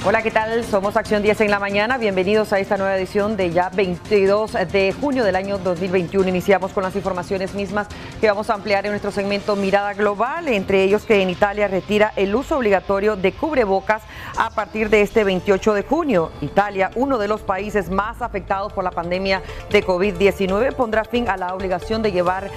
Hola, ¿qué tal? Somos Acción 10 en la mañana. Bienvenidos a esta nueva edición de ya 22 de junio del año 2021. Iniciamos con las informaciones mismas que vamos a ampliar en nuestro segmento Mirada Global, entre ellos que en Italia retira el uso obligatorio de cubrebocas a partir de este 28 de junio. Italia, uno de los países más afectados por la pandemia de COVID-19, pondrá fin a la obligación de llevar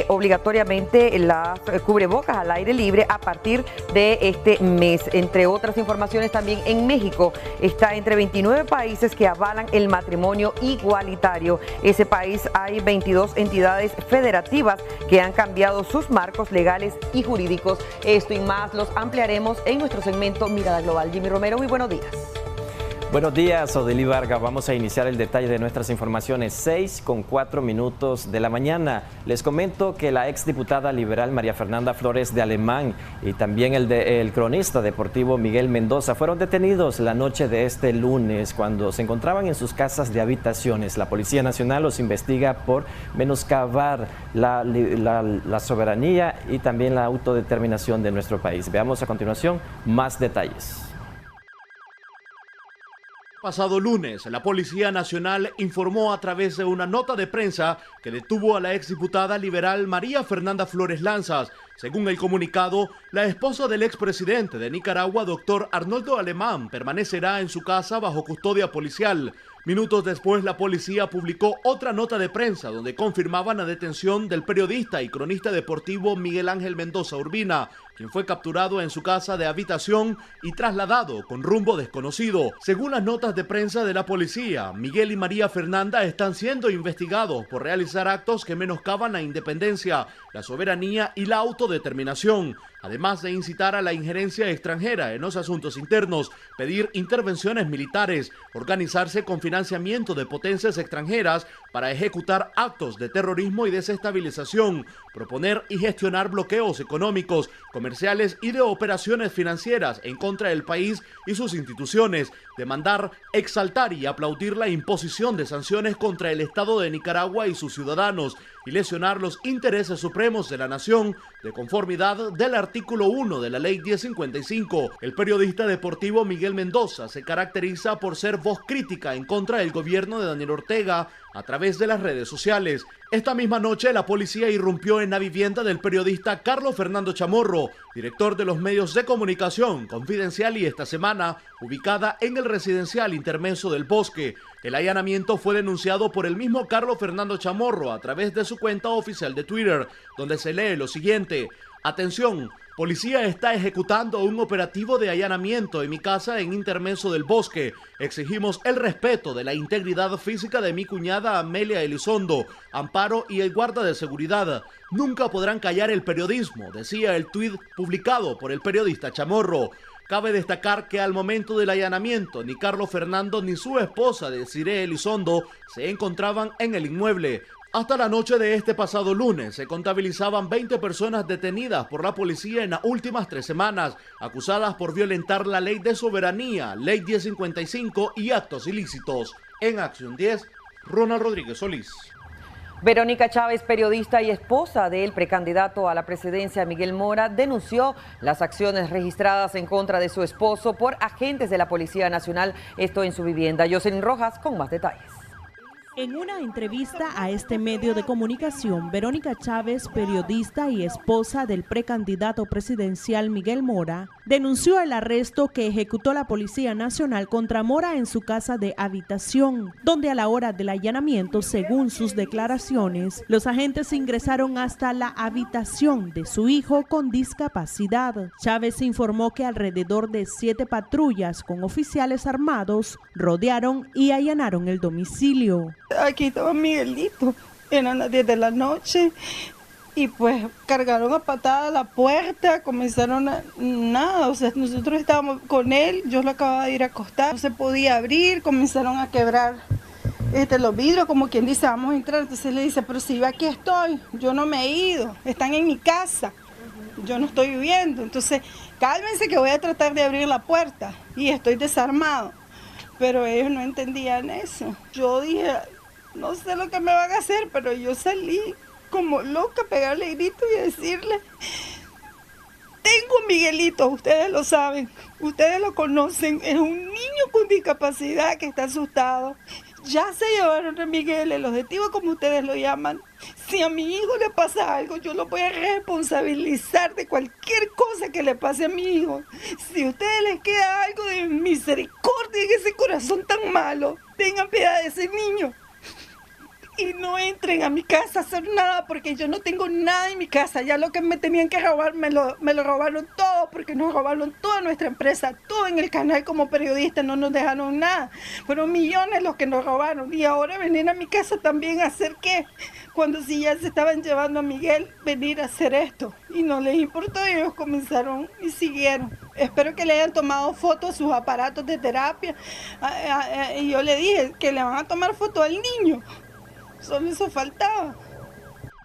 obligatoriamente las cubrebocas al aire libre a partir de este mes. Entre otras informaciones, también en México está entre 29 países que avalan el matrimonio igualitario. Ese país hay 22 entidades federativas que han cambiado sus marcos legales y jurídicos. Esto y más los ampliaremos en nuestro segmento Mirada Global. Jimmy Romero, muy buenos días. Buenos días, Odely Vargas. Vamos a iniciar el detalle de nuestras informaciones. 6:04 de la mañana. Les comento que la exdiputada liberal María Fernanda Flores de Alemán y también el cronista deportivo Miguel Mendoza fueron detenidos la noche de este lunes cuando se encontraban en sus casas de habitaciones. La Policía Nacional los investiga por menoscabar la soberanía y también la autodeterminación de nuestro país. Veamos a continuación más detalles. Pasado lunes, la Policía Nacional informó a través de una nota de prensa que detuvo a la exdiputada liberal María Fernanda Flores Lanzas. Según el comunicado, la esposa del expresidente de Nicaragua, doctor Arnoldo Alemán, permanecerá en su casa bajo custodia policial. Minutos después, la policía publicó otra nota de prensa donde confirmaban la detención del periodista y cronista deportivo Miguel Ángel Mendoza Urbina, quien fue capturado en su casa de habitación y trasladado con rumbo desconocido. Según las notas de prensa de la policía, Miguel y María Fernanda están siendo investigados por realizar actos que menoscaban la independencia, la soberanía y la autodeterminación, además de incitar a la injerencia extranjera en los asuntos internos, pedir intervenciones militares, organizarse con financiamiento de potencias extranjeras para ejecutar actos de terrorismo y desestabilización, proponer y gestionar bloqueos económicos, comerciales y de operaciones financieras en contra del país y sus instituciones, demandar, exaltar y aplaudir la imposición de sanciones contra el Estado de Nicaragua y sus ciudadanos y lesionar los intereses supremos de la nación de conformidad del artículo 1 de la Ley 1055. El periodista deportivo Miguel Mendoza se caracteriza por ser voz crítica en contra del gobierno de Daniel Ortega a través de las redes sociales. Esta misma noche, la policía irrumpió en la vivienda del periodista Carlos Fernando Chamorro, director de los medios de comunicación Confidencial y Esta Semana, ubicada en el residencial intermeso del Bosque. El allanamiento fue denunciado por el mismo Carlos Fernando Chamorro a través de su cuenta oficial de Twitter, donde se lee lo siguiente: atención, policía está ejecutando un operativo de allanamiento en mi casa en Intermeso del Bosque. Exigimos el respeto de la integridad física de mi cuñada Amelia Elizondo, Amparo y el guarda de seguridad. Nunca podrán callar el periodismo, decía el tuit publicado por el periodista Chamorro. Cabe destacar que al momento del allanamiento, ni Carlos Fernando ni su esposa Desiree Elizondo se encontraban en el inmueble. Hasta la noche de este pasado lunes se contabilizaban 20 personas detenidas por la policía en las últimas 3 semanas, acusadas por violentar la ley de soberanía, Ley 1055 y actos ilícitos. En Acción 10, Ronald Rodríguez Solís. Verónica Chávez, periodista y esposa del precandidato a la presidencia Miguel Mora, denunció las acciones registradas en contra de su esposo por agentes de la Policía Nacional, esto en su vivienda. Jocelyn Rojas con más detalles. En una entrevista a este medio de comunicación, Verónica Chávez, periodista y esposa del precandidato presidencial Miguel Mora, denunció el arresto que ejecutó la Policía Nacional contra Mora en su casa de habitación, donde a la hora del allanamiento, según sus declaraciones, los agentes ingresaron hasta la habitación de su hijo con discapacidad. Chávez informó que alrededor de 7 patrullas con oficiales armados rodearon y allanaron el domicilio. Aquí estaba Miguelito, eran las 10 de la noche y pues cargaron a patada la puerta, comenzaron a nada, o sea, nosotros estábamos con él, yo lo acababa de ir a acostar, no se podía abrir, comenzaron a quebrar los vidrios, como quien dice, vamos a entrar, entonces le dice, pero si yo aquí estoy, yo no me he ido, están en mi casa, yo no estoy viviendo, entonces cálmense que voy a tratar de abrir la puerta y estoy desarmado. Pero ellos no entendían eso. Yo dije, no sé lo que me van a hacer, pero yo salí como loca a pegarle grito y decirle, tengo a Miguelito, ustedes lo saben, ustedes lo conocen, es un niño con discapacidad que está asustado. Ya se llevaron a Miguel, el objetivo como ustedes lo llaman. Si a mi hijo le pasa algo, yo lo voy a responsabilizar de cualquier cosa que le pase a mi hijo. Si a ustedes les queda algo de misericordia en ese corazón tan malo, tengan piedad de ese niño. Y no entren a mi casa a hacer nada porque yo no tengo nada en mi casa. Ya lo que me tenían que robar me lo robaron todo porque nos robaron toda nuestra empresa, todo en el canal como periodistas, no nos dejaron nada. Fueron millones los que nos robaron y ahora venir a mi casa también a hacer qué. Cuando si ya se estaban llevando a Miguel venir a hacer esto y no les importó y ellos comenzaron y siguieron. Espero que le hayan tomado fotos a sus aparatos de terapia y yo le dije que le van a tomar foto al niño. Solo eso faltaba.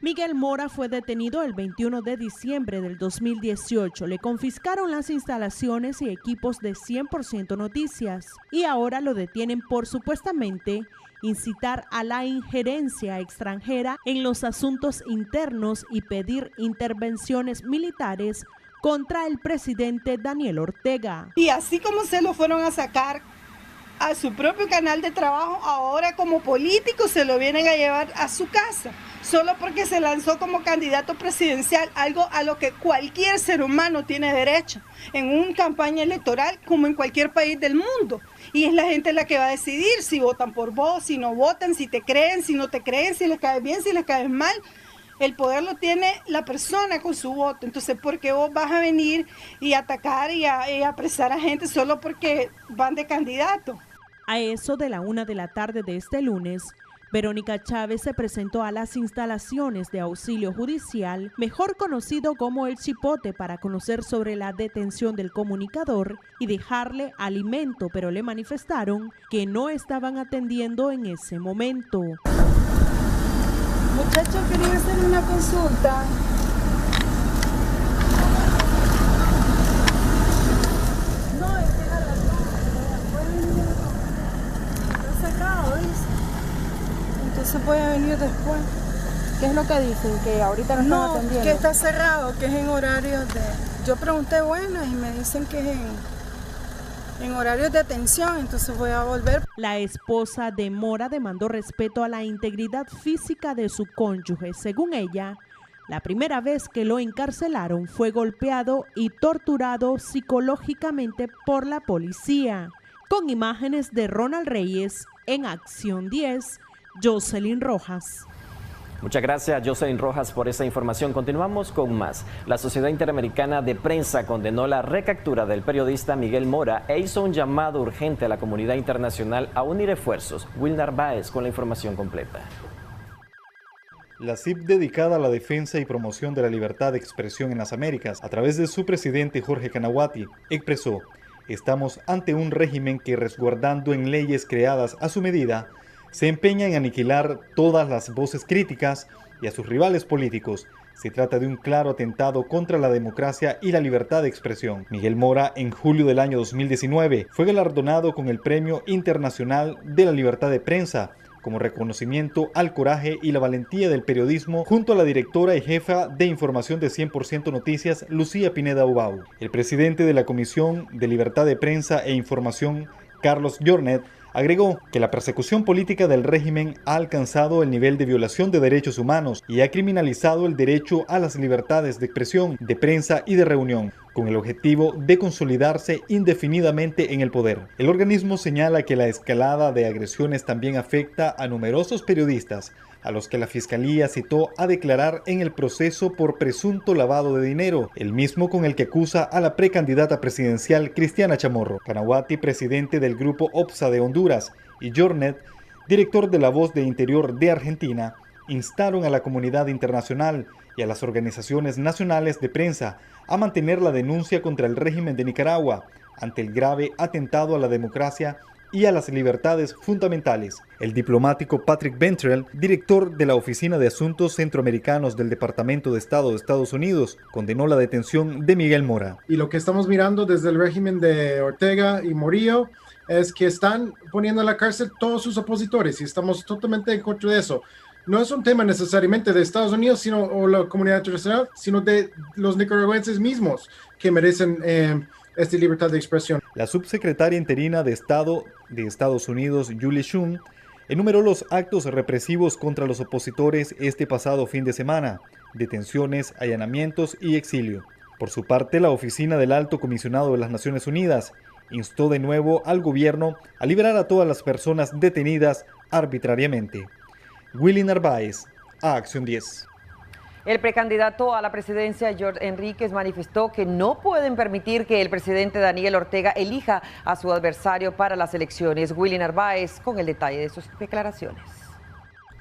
Miguel Mora fue detenido el 21 de diciembre del 2018. Le confiscaron las instalaciones y equipos de 100% Noticias y ahora lo detienen por supuestamente incitar a la injerencia extranjera en los asuntos internos y pedir intervenciones militares contra el presidente Daniel Ortega. Y así como se lo fueron a sacar a su propio canal de trabajo, ahora como político se lo vienen a llevar a su casa, solo porque se lanzó como candidato presidencial, algo a lo que cualquier ser humano tiene derecho en una campaña electoral como en cualquier país del mundo. Y es la gente la que va a decidir si votan por vos, si no votan, si te creen, si no te creen, si les caes bien, si les caes mal. El poder lo tiene la persona con su voto. Entonces, ¿por qué vos vas a venir y atacar y apresar a gente solo porque van de candidato? A eso de la 1 de la tarde de este lunes, Verónica Chávez se presentó a las instalaciones de auxilio judicial, mejor conocido como El Chipote, para conocer sobre la detención del comunicador y dejarle alimento, pero le manifestaron que no estaban atendiendo en ese momento. Muchachos, quería hacer una consulta. No, es que está sacado, dice. Entonces voy a venir después. ¿Qué es lo que dicen? Que ahorita no están atendiendo. Que está cerrado, que es en horarios de... Yo pregunté buenas y me dicen que es en horarios de atención, entonces voy a volver. La esposa de Mora demandó respeto a la integridad física de su cónyuge. Según ella, la primera vez que lo encarcelaron fue golpeado y torturado psicológicamente por la policía. Con imágenes de Ronald Reyes, en Acción 10, Jocelyn Rojas. Muchas gracias, Jocelyn Rojas, por esa información. Continuamos con más. La Sociedad Interamericana de Prensa condenó la recaptura del periodista Miguel Mora e hizo un llamado urgente a la comunidad internacional a unir esfuerzos. Wilnar Báez con la información completa. La CIP, dedicada a la defensa y promoción de la libertad de expresión en las Américas, a través de su presidente Jorge Canawati, expresó: estamos ante un régimen que, resguardando en leyes creadas a su medida, se empeña en aniquilar todas las voces críticas y a sus rivales políticos. Se trata de un claro atentado contra la democracia y la libertad de expresión. Miguel Mora, en julio del año 2019, fue galardonado con el Premio Internacional de la Libertad de Prensa, como reconocimiento al coraje y la valentía del periodismo, junto a la directora y jefa de información de 100% Noticias, Lucía Pineda Ubau. El presidente de la Comisión de Libertad de Prensa e Información, Carlos Jornet, agregó que la persecución política del régimen ha alcanzado el nivel de violación de derechos humanos y ha criminalizado el derecho a las libertades de expresión, de prensa y de reunión, con el objetivo de consolidarse indefinidamente en el poder. El organismo señala que la escalada de agresiones también afecta a numerosos periodistas, a los que la Fiscalía citó a declarar en el proceso por presunto lavado de dinero, el mismo con el que acusa a la precandidata presidencial Cristiana Chamorro. Canawati, presidente del Grupo OPSA de Honduras, y Jornet, director de La Voz de Interior de Argentina, instaron a la comunidad internacional y a las organizaciones nacionales de prensa a mantener la denuncia contra el régimen de Nicaragua ante el grave atentado a la democracia y a las libertades fundamentales. El diplomático Patrick Ventrell, director de la Oficina de Asuntos Centroamericanos del Departamento de Estado de Estados Unidos, condenó la detención de Miguel Mora. Y lo que estamos mirando desde el régimen de Ortega y Murillo es que están poniendo en la cárcel todos sus opositores y estamos totalmente en contra de eso. no es un tema necesariamente de Estados Unidos o la comunidad internacional, sino de los nicaragüenses mismos que merecen esta libertad de expresión. La subsecretaria interina de Estado de Estados Unidos, Julie Shum, enumeró los actos represivos contra los opositores este pasado fin de semana: detenciones, allanamientos y exilio. Por su parte, la Oficina del Alto Comisionado de las Naciones Unidas instó de nuevo al gobierno a liberar a todas las personas detenidas arbitrariamente. Willy Narváez, a Acción 10. El precandidato a la presidencia, George Enríquez, manifestó que no pueden permitir que el presidente Daniel Ortega elija a su adversario para las elecciones. Willy Narváez con el detalle de sus declaraciones.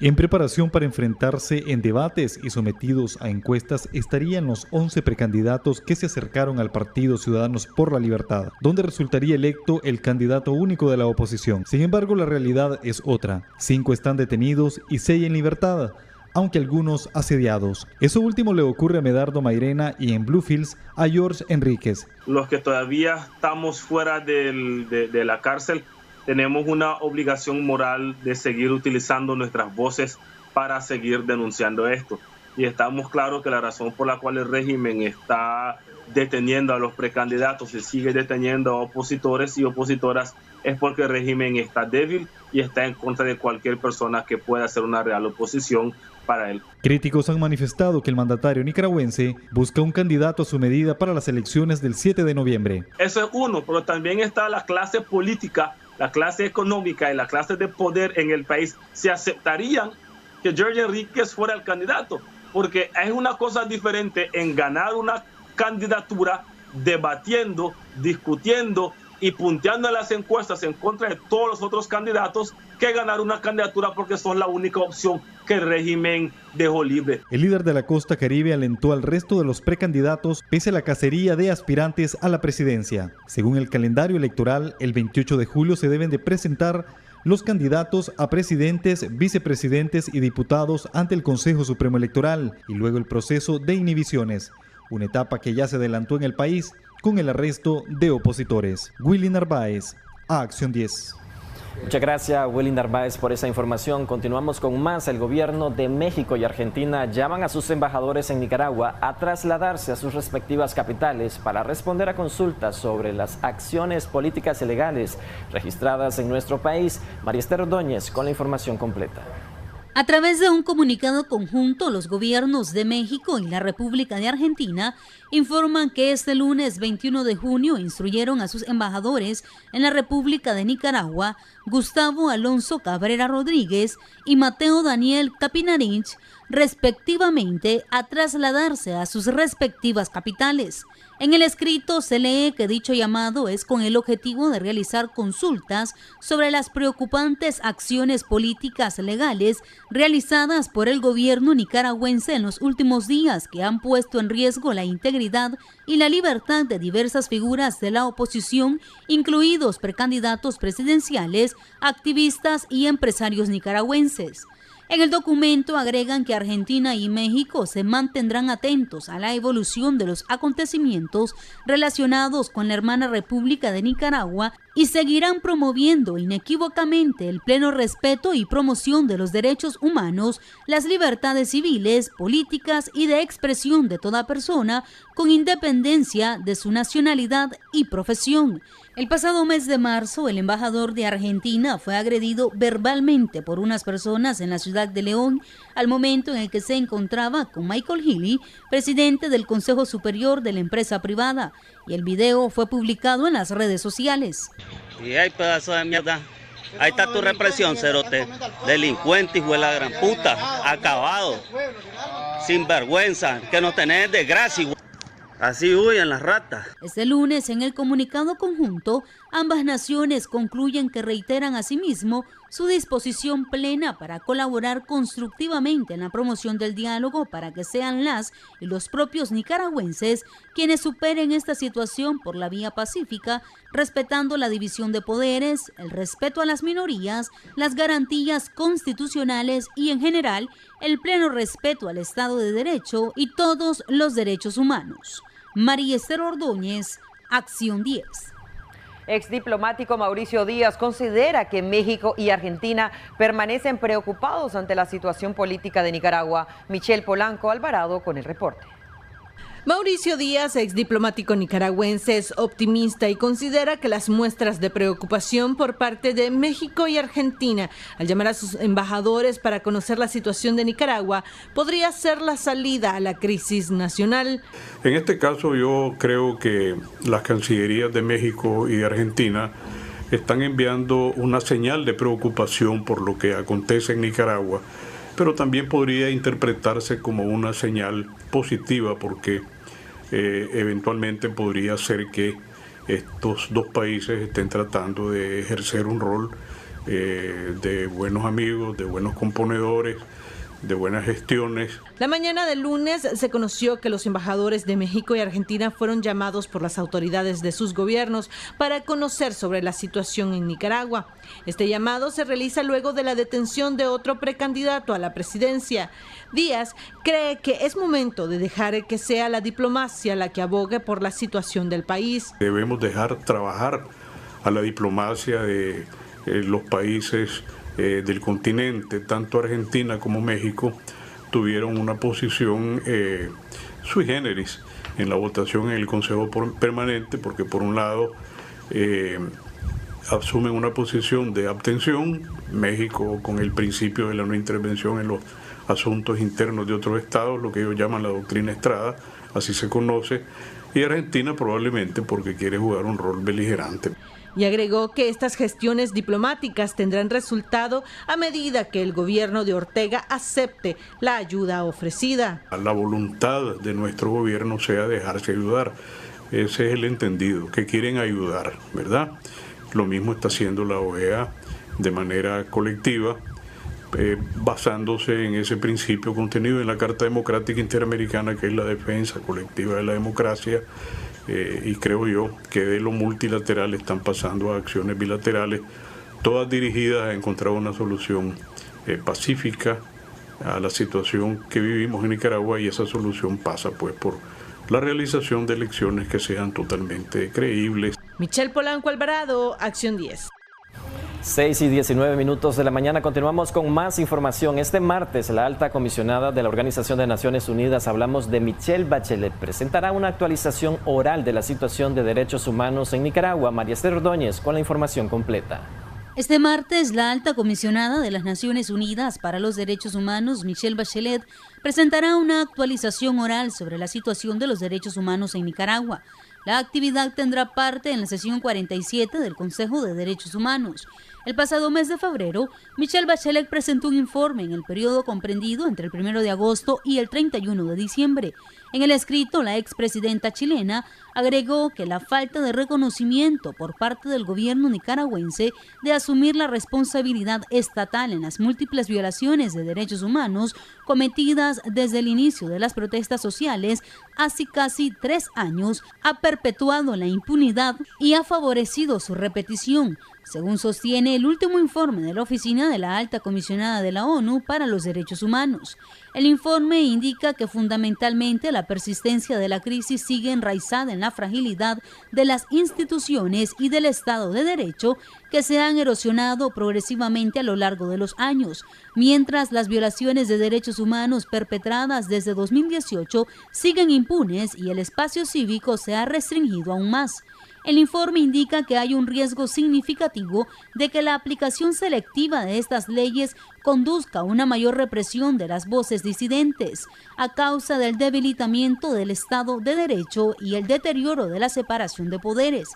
En preparación para enfrentarse en debates y sometidos a encuestas estarían los 11 precandidatos que se acercaron al partido Ciudadanos por la Libertad, donde resultaría electo el candidato único de la oposición. Sin embargo, la realidad es otra. 5 están detenidos y 6 en libertad, aunque algunos asediados. Eso último le ocurre a Medardo Mairena y en Bluefields a George Enríquez. Los que todavía estamos fuera de la cárcel, tenemos una obligación moral de seguir utilizando nuestras voces para seguir denunciando esto. Y estamos claros que la razón por la cual el régimen está deteniendo a los precandidatos y sigue deteniendo a opositores y opositoras es porque el régimen está débil y está en contra de cualquier persona que pueda hacer una real oposición para él. Críticos han manifestado que el mandatario nicaragüense busca un candidato a su medida para las elecciones del 7 de noviembre. Eso es uno, pero también está la clase política, la clase económica y la clase de poder en el país. Se aceptarían que George Enríquez fuera el candidato, porque es una cosa diferente en ganar una candidatura debatiendo, discutiendo y punteando en las encuestas en contra de todos los otros candidatos que ganar una candidatura porque son la única opción que el régimen dejó libre. El líder de la costa caribe alentó al resto de los precandidatos pese a la cacería de aspirantes a la presidencia. Según el calendario electoral, el 28 de julio se deben de presentar los candidatos a presidentes, vicepresidentes y diputados ante el Consejo Supremo Electoral y luego el proceso de inhibiciones, una etapa que ya se adelantó en el país con el arresto de opositores. Willy Narváez, a Acción 10. Muchas gracias, Willy Narváez, por esa información. Continuamos con más. El gobierno de México y Argentina llaman a sus embajadores en Nicaragua a trasladarse a sus respectivas capitales para responder a consultas sobre las acciones políticas y legales registradas en nuestro país. María Esther Ordóñez con la información completa. A través de un comunicado conjunto, los gobiernos de México y la República de Argentina informan que este lunes 21 de junio instruyeron a sus embajadores en la República de Nicaragua, Gustavo Alonso Cabrera Rodríguez y Mateo Daniel Tapinarich, respectivamente, a trasladarse a sus respectivas capitales. En el escrito se lee que dicho llamado es con el objetivo de realizar consultas sobre las preocupantes acciones políticas legales realizadas por el gobierno nicaragüense en los últimos días que han puesto en riesgo la integridad y la libertad de diversas figuras de la oposición, incluidos precandidatos presidenciales, activistas y empresarios nicaragüenses. En el documento agregan que Argentina y México se mantendrán atentos a la evolución de los acontecimientos relacionados con la hermana República de Nicaragua y seguirán promoviendo inequívocamente el pleno respeto y promoción de los derechos humanos, las libertades civiles, políticas y de expresión de toda persona, con independencia de su nacionalidad y profesión. El pasado mes de marzo, el embajador de Argentina fue agredido verbalmente por unas personas en la ciudad de León al momento en el que se encontraba con Michael Healy, presidente del Consejo Superior de la empresa privada, y el video fue publicado en las redes sociales. Y hay pedazo de mierda. Ahí está tu represión, cerote. Delincuente, hijo de la gran puta. Acabado. Sinvergüenza. Que no tenés desgracia. Así huyen las ratas. Este lunes, en el comunicado conjunto, ambas naciones concluyen que reiteran asimismo su disposición plena para colaborar constructivamente en la promoción del diálogo para que sean las y los propios nicaragüenses quienes superen esta situación por la vía pacífica, respetando la división de poderes, el respeto a las minorías, las garantías constitucionales y, en general, el pleno respeto al Estado de Derecho y todos los derechos humanos. María Esther Ordóñez, Acción 10. Exdiplomático Mauricio Díaz considera que México y Argentina permanecen preocupados ante la situación política de Nicaragua. Michelle Polanco Alvarado con el reporte. Mauricio Díaz, exdiplomático nicaragüense, es optimista y considera que las muestras de preocupación por parte de México y Argentina al llamar a sus embajadores para conocer la situación de Nicaragua podría ser la salida a la crisis nacional. En este caso yo creo que las cancillerías de México y de Argentina están enviando una señal de preocupación por lo que acontece en Nicaragua, pero también podría interpretarse como una señal positiva porque eventualmente podría ser que estos dos países estén tratando de ejercer un rol de buenos amigos, de buenos componedores, de buenas gestiones. La mañana del lunes se conoció que los embajadores de México y Argentina fueron llamados por las autoridades de sus gobiernos para conocer sobre la situación en Nicaragua. Este llamado se realiza luego de la detención de otro precandidato a la presidencia. Díaz cree que es momento de dejar que sea la diplomacia la que abogue por la situación del país. Debemos dejar trabajar a la diplomacia de los países del continente. Tanto Argentina como México tuvieron una posición sui generis en la votación en el Consejo Permanente, porque por un lado asumen una posición de abstención, México con el principio de la no intervención en los asuntos internos de otros estados, lo que ellos llaman la doctrina Estrada, así se conoce, y Argentina probablemente porque quiere jugar un rol beligerante. Y agregó que estas gestiones diplomáticas tendrán resultado a medida que el gobierno de Ortega acepte la ayuda ofrecida. La voluntad de nuestro gobierno sea dejarse ayudar. Ese es el entendido, que quieren ayudar, ¿verdad? Lo mismo está haciendo la OEA de manera colectiva, basándose en ese principio contenido en la Carta Democrática Interamericana, que es la defensa colectiva de la democracia. Y creo yo que de lo multilateral están pasando a acciones bilaterales, todas dirigidas a encontrar una solución pacífica a la situación que vivimos en Nicaragua, y esa solución pasa pues por la realización de elecciones que sean totalmente creíbles. Michelle Polanco Alvarado, Acción 10. 6:19 de la mañana. Continuamos con más información. Este martes, la alta comisionada de la Organización de Naciones Unidas, hablamos de Michelle Bachelet, presentará una actualización oral de la situación de derechos humanos en Nicaragua. María Esther Ordóñez con la información completa. Este martes, la alta comisionada de las Naciones Unidas para los Derechos Humanos, Michelle Bachelet, presentará una actualización oral sobre la situación de los derechos humanos en Nicaragua. La actividad tendrá parte en la sesión 47 del Consejo de Derechos Humanos. El pasado mes de febrero, Michelle Bachelet presentó un informe en el periodo comprendido entre el 1 de agosto y el 31 de diciembre. En el escrito, la expresidenta chilena agregó que la falta de reconocimiento por parte del gobierno nicaragüense de asumir la responsabilidad estatal en las múltiples violaciones de derechos humanos cometidas desde el inicio de las protestas sociales hace casi 3 años ha perpetuado la impunidad y ha favorecido su repetición, según sostiene el último informe de la Oficina de la Alta Comisionada de la ONU para los Derechos Humanos. El informe indica que fundamentalmente la persistencia de la crisis sigue enraizada en la fragilidad de las instituciones y del Estado de Derecho, que se han erosionado progresivamente a lo largo de los años, mientras las violaciones de derechos humanos perpetradas desde 2018 siguen impunes y el espacio cívico se ha restringido aún más. El informe indica que hay un riesgo significativo de que la aplicación selectiva de estas leyes conduzca a una mayor represión de las voces disidentes, a causa del debilitamiento del Estado de Derecho y el deterioro de la separación de poderes.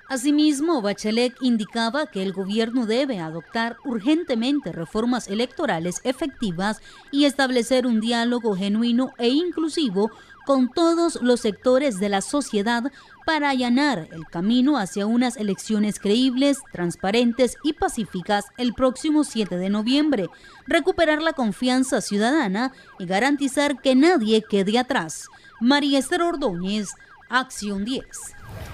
Asimismo, Bachelet indicaba que el gobierno debe adoptar urgentemente reformas electorales efectivas y establecer un diálogo genuino e inclusivo con todos los sectores de la sociedad para allanar el camino hacia unas elecciones creíbles, transparentes y pacíficas el próximo 7 de noviembre, recuperar la confianza ciudadana y garantizar que nadie quede atrás. María Esther Ordóñez, Acción 10.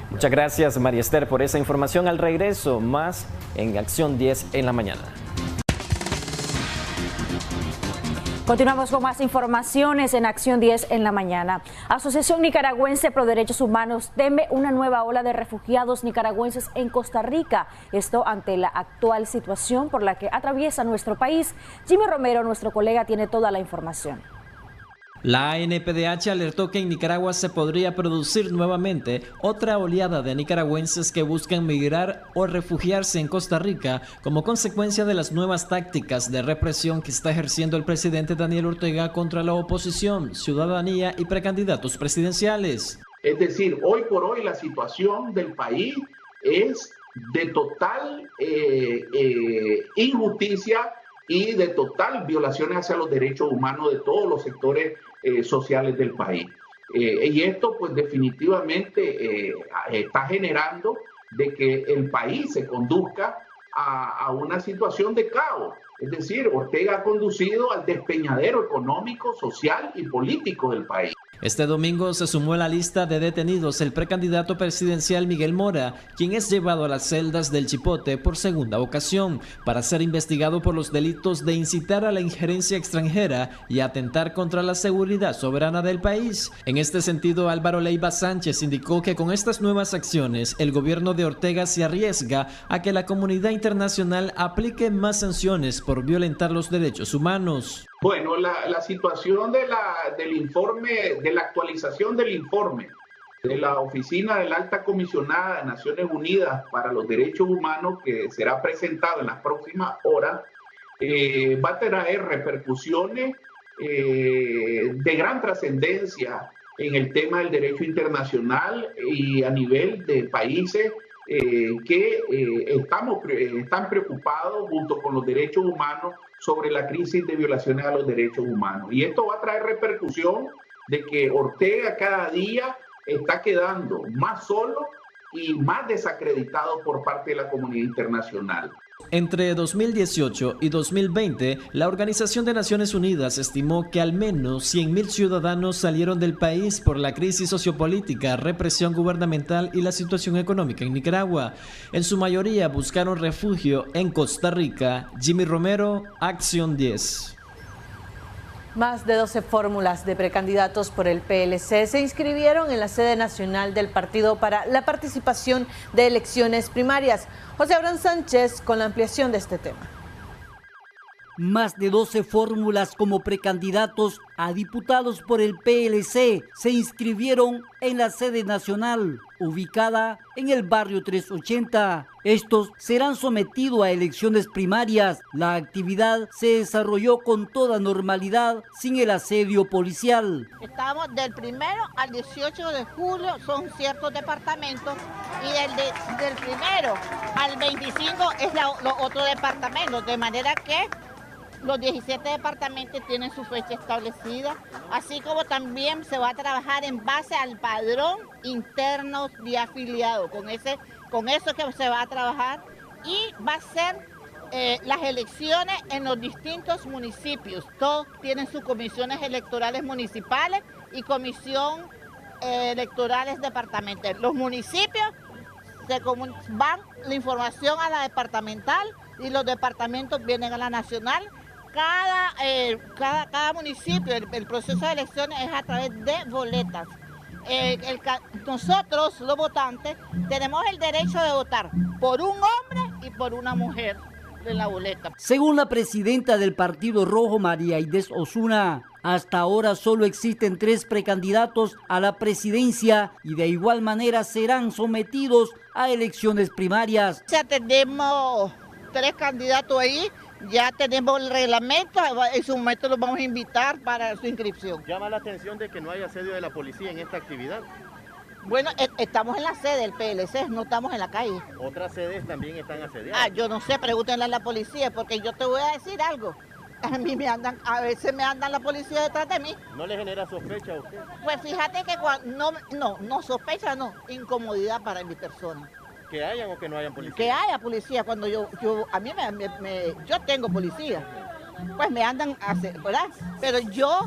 Muchas gracias, María Esther, por esa información. Al regreso, más en Acción 10 en la mañana. Continuamos con más informaciones en Acción 10 en la mañana. Asociación Nicaragüense Pro Derechos Humanos teme una nueva ola de refugiados nicaragüenses en Costa Rica. Esto ante la actual situación por la que atraviesa nuestro país. Jimmy Romero, nuestro colega, tiene toda la información. La ANPDH alertó que en Nicaragua se podría producir nuevamente otra oleada de nicaragüenses que buscan migrar o refugiarse en Costa Rica como consecuencia de las nuevas tácticas de represión que está ejerciendo el presidente Daniel Ortega contra la oposición, ciudadanía y precandidatos presidenciales. Es decir, hoy por hoy la situación del país es de total injusticia y de total violaciones hacia los derechos humanos de todos los sectores sociales del país. Y esto pues definitivamente está generando de que el país se conduzca a una situación de caos. Es decir, Ortega ha conducido al despeñadero económico, social y político del país. Este domingo se sumó a la lista de detenidos el precandidato presidencial Miguel Mora, quien es llevado a las celdas del Chipote por segunda ocasión para ser investigado por los delitos de incitar a la injerencia extranjera y atentar contra la seguridad soberana del país. En este sentido, Álvaro Leiva Sánchez indicó que con estas nuevas acciones el gobierno de Ortega se arriesga a que la comunidad internacional aplique más sanciones por violentar los derechos humanos. Bueno, la situación del informe, de la actualización del informe de la Oficina de la Alta Comisionada de Naciones Unidas para los Derechos Humanos, que será presentado en las próximas horas, va a traer repercusiones de gran trascendencia en el tema del derecho internacional y a nivel de países que están preocupados junto con los derechos humanos sobre la crisis de violaciones a los derechos humanos. Y esto va a traer repercusión de que Ortega cada día está quedando más solo y más desacreditado por parte de la comunidad internacional. Entre 2018 y 2020, la Organización de Naciones Unidas estimó que al menos 100,000 ciudadanos salieron del país por la crisis sociopolítica, represión gubernamental y la situación económica en Nicaragua. En su mayoría buscaron refugio en Costa Rica. Jimmy Romero, Acción 10. Más de 12 fórmulas de precandidatos por el PLC se inscribieron en la sede nacional del partido para la participación de elecciones primarias. José Abraham Sánchez con la ampliación de este tema. Más de 12 fórmulas como precandidatos a diputados por el PLC se inscribieron en la sede nacional, ubicada en el barrio 380. Estos serán sometidos a elecciones primarias. La actividad se desarrolló con toda normalidad, sin el asedio policial. Estamos del 1 al 18 de julio, son ciertos departamentos, y del 1 al 25 es los otros departamentos, de manera que los 17 departamentos tienen su fecha establecida, así como también se va a trabajar en base al padrón interno de afiliados. Con eso que se va a trabajar, y va a ser las elecciones en los distintos municipios. Todos tienen sus comisiones electorales municipales y comisión electorales departamentales. Los municipios van la información a la departamental y los departamentos vienen a la nacional. Cada municipio, el proceso de elecciones es a través de boletas. Nosotros, los votantes, tenemos el derecho de votar por un hombre y por una mujer en la boleta. Según la presidenta del Partido Rojo, María Aidez Osuna, hasta ahora solo existen 3 precandidatos a la presidencia y de igual manera serán sometidos a elecciones primarias. Ya tenemos 3 candidatos ahí. Ya tenemos el reglamento, en su momento los vamos a invitar para su inscripción. Llama la atención de que no haya asedio de la policía en esta actividad. Bueno, estamos en la sede del PLC, no estamos en la calle. ¿Otras sedes también están asediadas? Yo no sé, pregúntenle a la policía, porque yo te voy a decir algo. A veces me andan la policía detrás de mí. ¿No le genera sospecha a usted? Pues fíjate que no sospecha, no, incomodidad para mi persona. ¿Que hayan o que no hayan policía? Que haya policía, cuando yo tengo policía, pues me andan, ¿verdad? Pero yo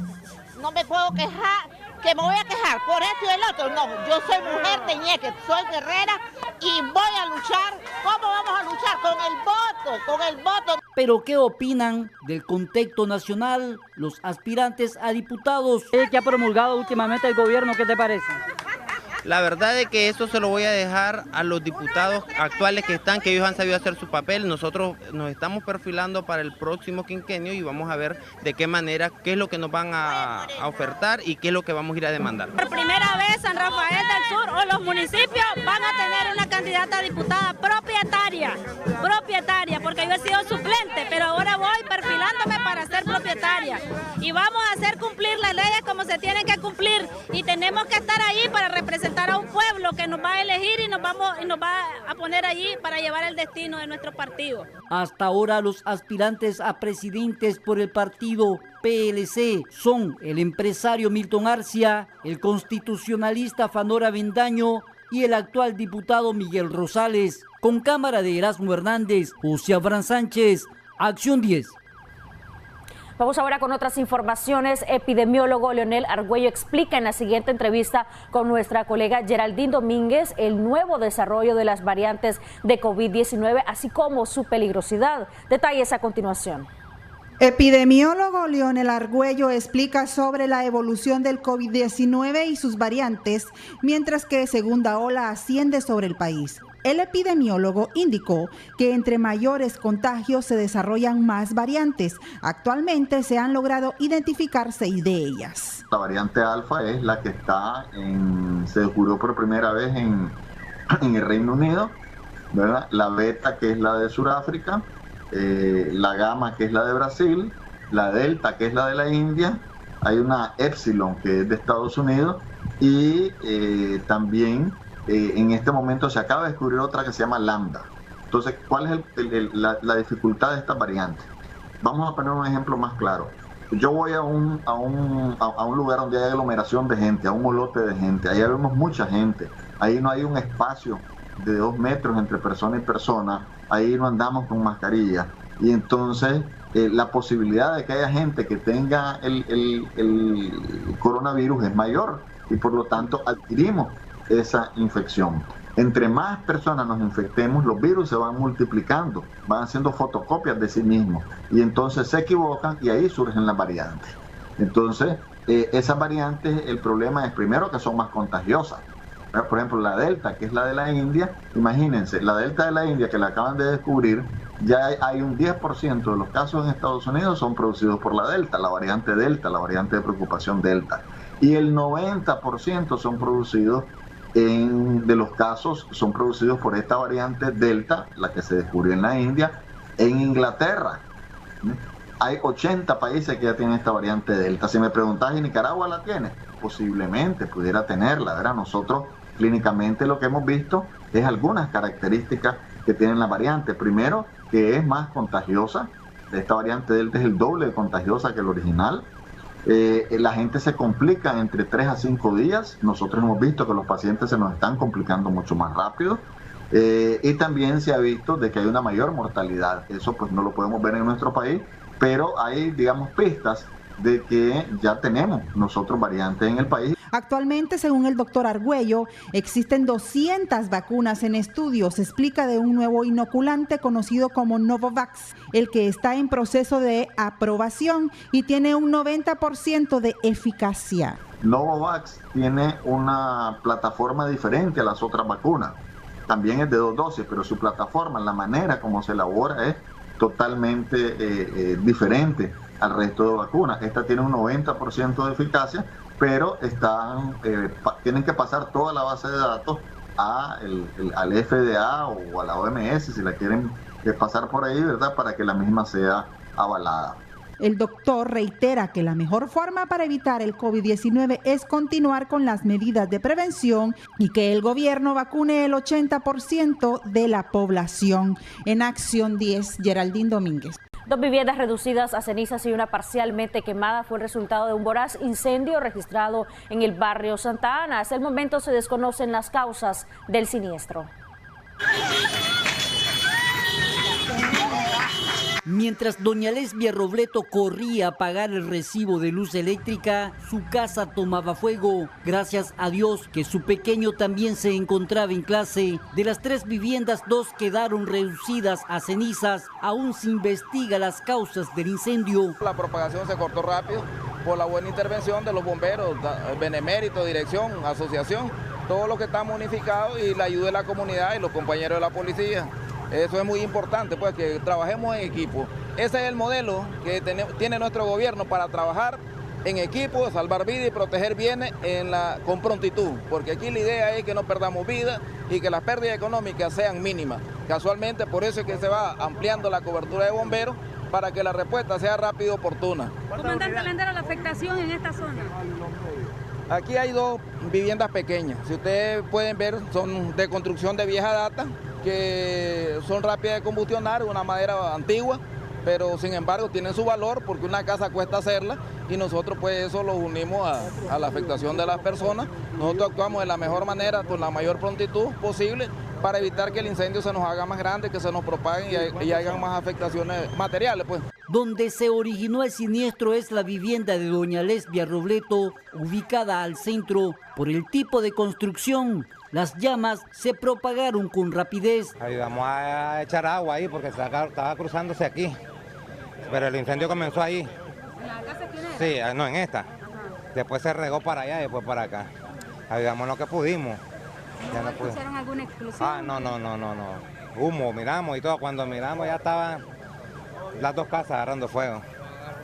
no me puedo quejar, que me voy a quejar por esto y el otro, no, yo soy mujer teñeque, soy guerrera y voy a luchar. ¿Cómo vamos a luchar? Con el voto. con el voto. Pero ¿qué opinan del contexto nacional los aspirantes a diputados? ¿Qué ha promulgado últimamente el gobierno? ¿Qué te parece? La verdad es que eso se lo voy a dejar a los diputados actuales que están, que ellos han sabido hacer su papel. Nosotros nos estamos perfilando para el próximo quinquenio y vamos a ver de qué manera, qué es lo que nos van a ofertar y qué es lo que vamos a ir a demandar. Por primera vez San Rafael del Sur o los municipios van a tener una candidata a diputada propietaria, porque yo he sido suplente, pero ahora voy perfilándome para ser propietaria. Y vamos a hacer cumplir las leyes como se tienen que cumplir y tenemos que estar ahí para representar a un pueblo que nos va a elegir y nos va a poner allí para llevar el destino de nuestro partido. Hasta ahora los aspirantes a presidentes por el partido PLC son el empresario Milton Arcia, el constitucionalista Fanor Avendaño y el actual diputado Miguel Rosales. Con cámara de Erasmo Hernández, José Abraham Sánchez, Acción 10. Vamos ahora con otras informaciones. Epidemiólogo Leonel Argüello explica en la siguiente entrevista con nuestra colega Geraldine Domínguez el nuevo desarrollo de las variantes de COVID-19, así como su peligrosidad. Detalles a continuación. Epidemiólogo Leonel Argüello explica sobre la evolución del COVID-19 y sus variantes, mientras que segunda ola asciende sobre el país. El epidemiólogo indicó que entre mayores contagios se desarrollan más variantes. Actualmente se han logrado identificar 6 de ellas. La variante alfa es la que se descubrió por primera vez en el Reino Unido, ¿verdad? La beta, que es la de Sudáfrica, la gamma, que es la de Brasil, la delta, que es la de la India, hay una epsilon, que es de Estados Unidos, y también en este momento se acaba de descubrir otra que se llama lambda. Entonces, ¿cuál es la dificultad de esta variante? Vamos a poner un ejemplo más claro. Yo voy a un lugar donde hay aglomeración de gente, a un molote de gente, ahí vemos mucha gente, ahí no hay un espacio de 2 metros entre persona y persona, ahí no andamos con mascarilla, y entonces la posibilidad de que haya gente que tenga el coronavirus es mayor, y por lo tanto adquirimos esa infección. Entre más personas nos infectemos, los virus se van multiplicando, van haciendo fotocopias de sí mismos, y entonces se equivocan y ahí surgen las variantes. Entonces, esas variantes, el problema es primero que son más contagiosas. Por ejemplo, la delta, que es la de la India, imagínense, la delta de la India que la acaban de descubrir, ya hay un 10% de los casos en Estados Unidos son producidos por la delta, la variante delta, la variante de preocupación delta. Y el 90% son producidos de los casos son producidos por esta variante delta, la que se descubrió en la India, en Inglaterra. Hay 80 países que ya tienen esta variante delta. Si me preguntas, ¿y Nicaragua la tiene? Posiblemente pudiera tenerla, ¿verdad? Nosotros clínicamente lo que hemos visto es algunas características que tienen la variante. Primero, que es más contagiosa. Esta variante delta es el doble de contagiosa que el original. La gente se complica entre 3 a 5 días. Nosotros hemos visto que los pacientes se nos están complicando mucho más rápido. Y también se ha visto de que hay una mayor mortalidad. Eso pues no lo podemos ver en nuestro país, pero hay, digamos, pistas de que ya tenemos nosotros variantes en el país. Actualmente, según el doctor Argüello, existen 200 vacunas en estudio. Se explica de un nuevo inoculante conocido como Novavax, el que está en proceso de aprobación y tiene un 90% de eficacia. Novavax tiene una plataforma diferente a las otras vacunas. También es de 2 dosis, pero su plataforma, la manera como se elabora es totalmente diferente al resto de vacunas. Esta tiene un 90% de eficacia, pero tienen que pasar toda la base de datos al FDA o a la OMS, si la quieren pasar por ahí, ¿verdad?, para que la misma sea avalada. El doctor reitera que la mejor forma para evitar el COVID-19 es continuar con las medidas de prevención y que el gobierno vacune el 80% de la población. En Acción 10, Geraldine Domínguez. 2 viviendas reducidas a cenizas y una parcialmente quemada fue el resultado de un voraz incendio registrado en el barrio Santa Ana. Hasta el momento se desconocen las causas del siniestro. Mientras doña Lesbia Robleto corría a pagar el recibo de luz eléctrica, su casa tomaba fuego. Gracias a Dios que su pequeño también se encontraba en clase. De las 3 viviendas, 2 quedaron reducidas a cenizas. Aún se investiga las causas del incendio. La propagación se cortó rápido por la buena intervención de los bomberos, Benemérito, dirección, asociación, todos los que estamos unificados y la ayuda de la comunidad y los compañeros de la policía. Eso es muy importante, pues, que trabajemos en equipo. Ese es el modelo que tiene nuestro gobierno para trabajar en equipo, salvar vidas y proteger bienes con prontitud, porque aquí la idea es que no perdamos vidas y que las pérdidas económicas sean mínimas. Casualmente, por eso es que se va ampliando la cobertura de bomberos para que la respuesta sea rápida y oportuna. Comandante Lendera, la afectación en esta zona. Aquí hay 2 viviendas pequeñas. Si ustedes pueden ver, son de construcción de vieja data, que son rápidas de combustionar, una madera antigua, pero sin embargo tienen su valor porque una casa cuesta hacerla y nosotros pues eso lo unimos a la afectación de las personas. Nosotros actuamos de la mejor manera, con la mayor prontitud posible, para evitar que el incendio se nos haga más grande, que se nos propague y hagan más afectaciones materiales, pues. Donde se originó el siniestro es la vivienda de doña Lesbia Robleto, ubicada al centro. Por el tipo de construcción, las llamas se propagaron con rapidez. Ayudamos a echar agua ahí porque estaba cruzándose aquí, pero el incendio comenzó ahí. ¿En la casa quién era? Sí, no, en esta. Ajá. Después se regó para allá y después para acá. Ayudamos lo que pudimos. ¿No escucharon alguna explosión? No. Humo, miramos y todo. Cuando miramos ya estaban las 2 casas agarrando fuego.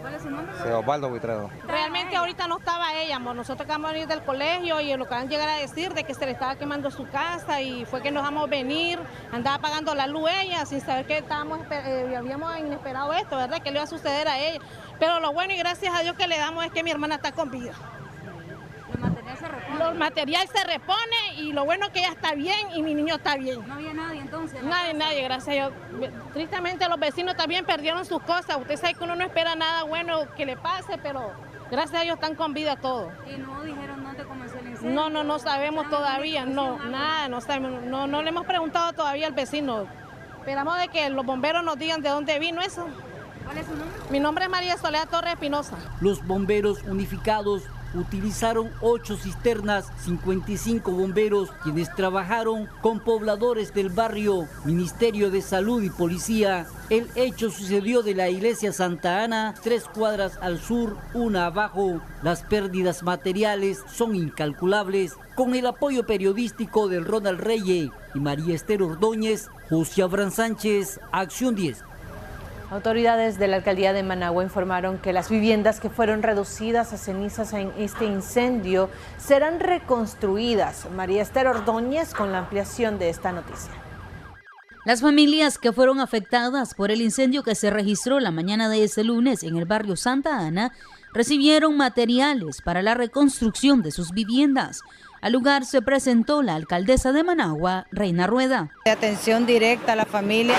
¿Cuál es su nombre? Osvaldo Buitredo. Realmente ahorita no estaba ella, amor. Nosotros acabamos de venir del colegio y lo que van a llegar a decir de que se le estaba quemando su casa y fue que nos vamos a venir, andaba pagando la luz ella sin saber que habíamos inesperado esto, ¿verdad? Que le iba a suceder a ella. Pero lo bueno y gracias a Dios que le damos es que mi hermana está con vida. ¿El material se repone? El material se repone y lo bueno es que ella está bien y mi niño está bien. ¿No había nadie entonces? Nadie, gracias a Dios. Tristemente los vecinos también perdieron sus cosas. Usted sabe que uno no espera nada bueno que le pase, pero gracias a Dios están con vida todos. ¿Y no dijeron dónde comenzó el incendio? No sabemos todavía, nada, no sabemos. No le hemos preguntado todavía al vecino. Esperamos de que los bomberos nos digan de dónde vino eso. ¿Cuál es su nombre? Mi nombre es María Soledad Torres Espinosa. Los bomberos unificados utilizaron 8 cisternas, 55 bomberos, quienes trabajaron con pobladores del barrio, Ministerio de Salud y Policía. El hecho sucedió de la iglesia Santa Ana, 3 cuadras al sur, 1 abajo. Las pérdidas materiales son incalculables. Con el apoyo periodístico de Ronald Reyes y María Esther Ordóñez, José Abraham Sánchez, Acción 10. Autoridades de la alcaldía de Managua informaron que las viviendas que fueron reducidas a cenizas en este incendio serán reconstruidas. María Esther Ordóñez con la ampliación de esta noticia. Las familias que fueron afectadas por el incendio que se registró la mañana de este lunes en el barrio Santa Ana recibieron materiales para la reconstrucción de sus viviendas. Al lugar se presentó la alcaldesa de Managua, Reina Rueda. Atención directa a la familia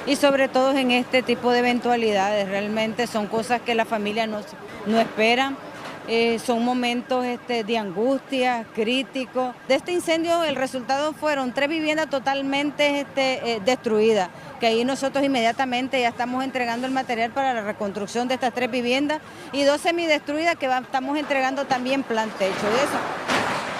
y sobre todo en este tipo de eventualidades. Realmente son cosas que la familia no esperan. Son momentos de angustia, críticos. De este incendio el resultado fueron 3 viviendas totalmente destruidas, que ahí nosotros inmediatamente ya estamos entregando el material para la reconstrucción de estas 3 viviendas y 2 semidestruidas que estamos entregando también plan techo.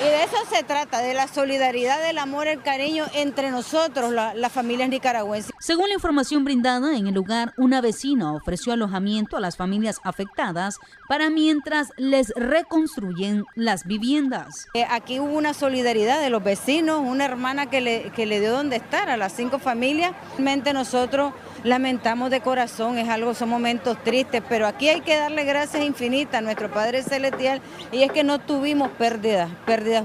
Y de eso se trata, de la solidaridad, del amor, el cariño entre nosotros, las familias nicaragüenses. Según la información brindada en el lugar, una vecina ofreció alojamiento a las familias afectadas para mientras les reconstruyen las viviendas. Aquí hubo una solidaridad de los vecinos, una hermana que le dio donde estar a las 5 familias. Realmente nosotros lamentamos de corazón, son momentos tristes, pero aquí hay que darle gracias infinitas a nuestro Padre Celestial y es que no tuvimos pérdidas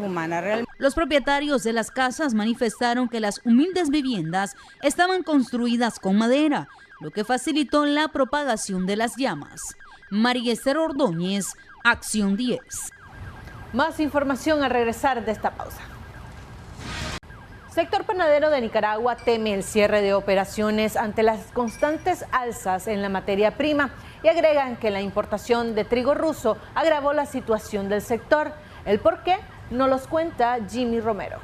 humanas. Realmente. Los propietarios de las casas manifestaron que las humildes viviendas estaban construidas con madera, lo que facilitó la propagación de las llamas. María Esther Ordóñez, Acción 10. Más información al regresar de esta pausa. Sector panadero de Nicaragua teme el cierre de operaciones ante las constantes alzas en la materia prima y agregan que la importación de trigo ruso agravó la situación del sector. El por qué nos los cuenta Jimmy Romero.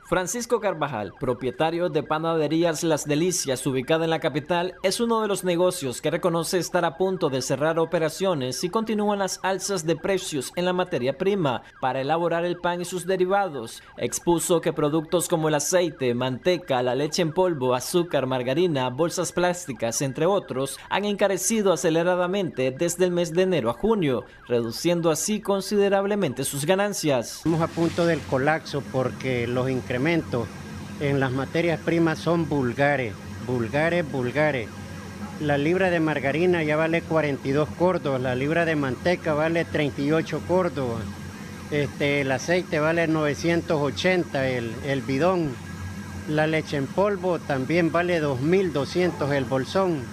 Francisco Carvajal, propietario de Panaderías Las Delicias, ubicada en la capital, es uno de los negocios que reconoce estar a punto de cerrar operaciones si continúan las alzas de precios en la materia prima para elaborar el pan y sus derivados. Expuso que productos como el aceite, manteca, la leche en polvo, azúcar, margarina, bolsas plásticas, entre otros, han encarecido aceleradamente desde el mes de enero a junio, reduciendo así considerablemente sus ganancias. Estamos a punto del colapso porque los incrementos en las materias primas son vulgares. La libra de margarina ya vale 42 córdobas, la libra de manteca vale 38 córdobas, el aceite vale 980 el bidón, la leche en polvo también vale 2.200 el bolsón,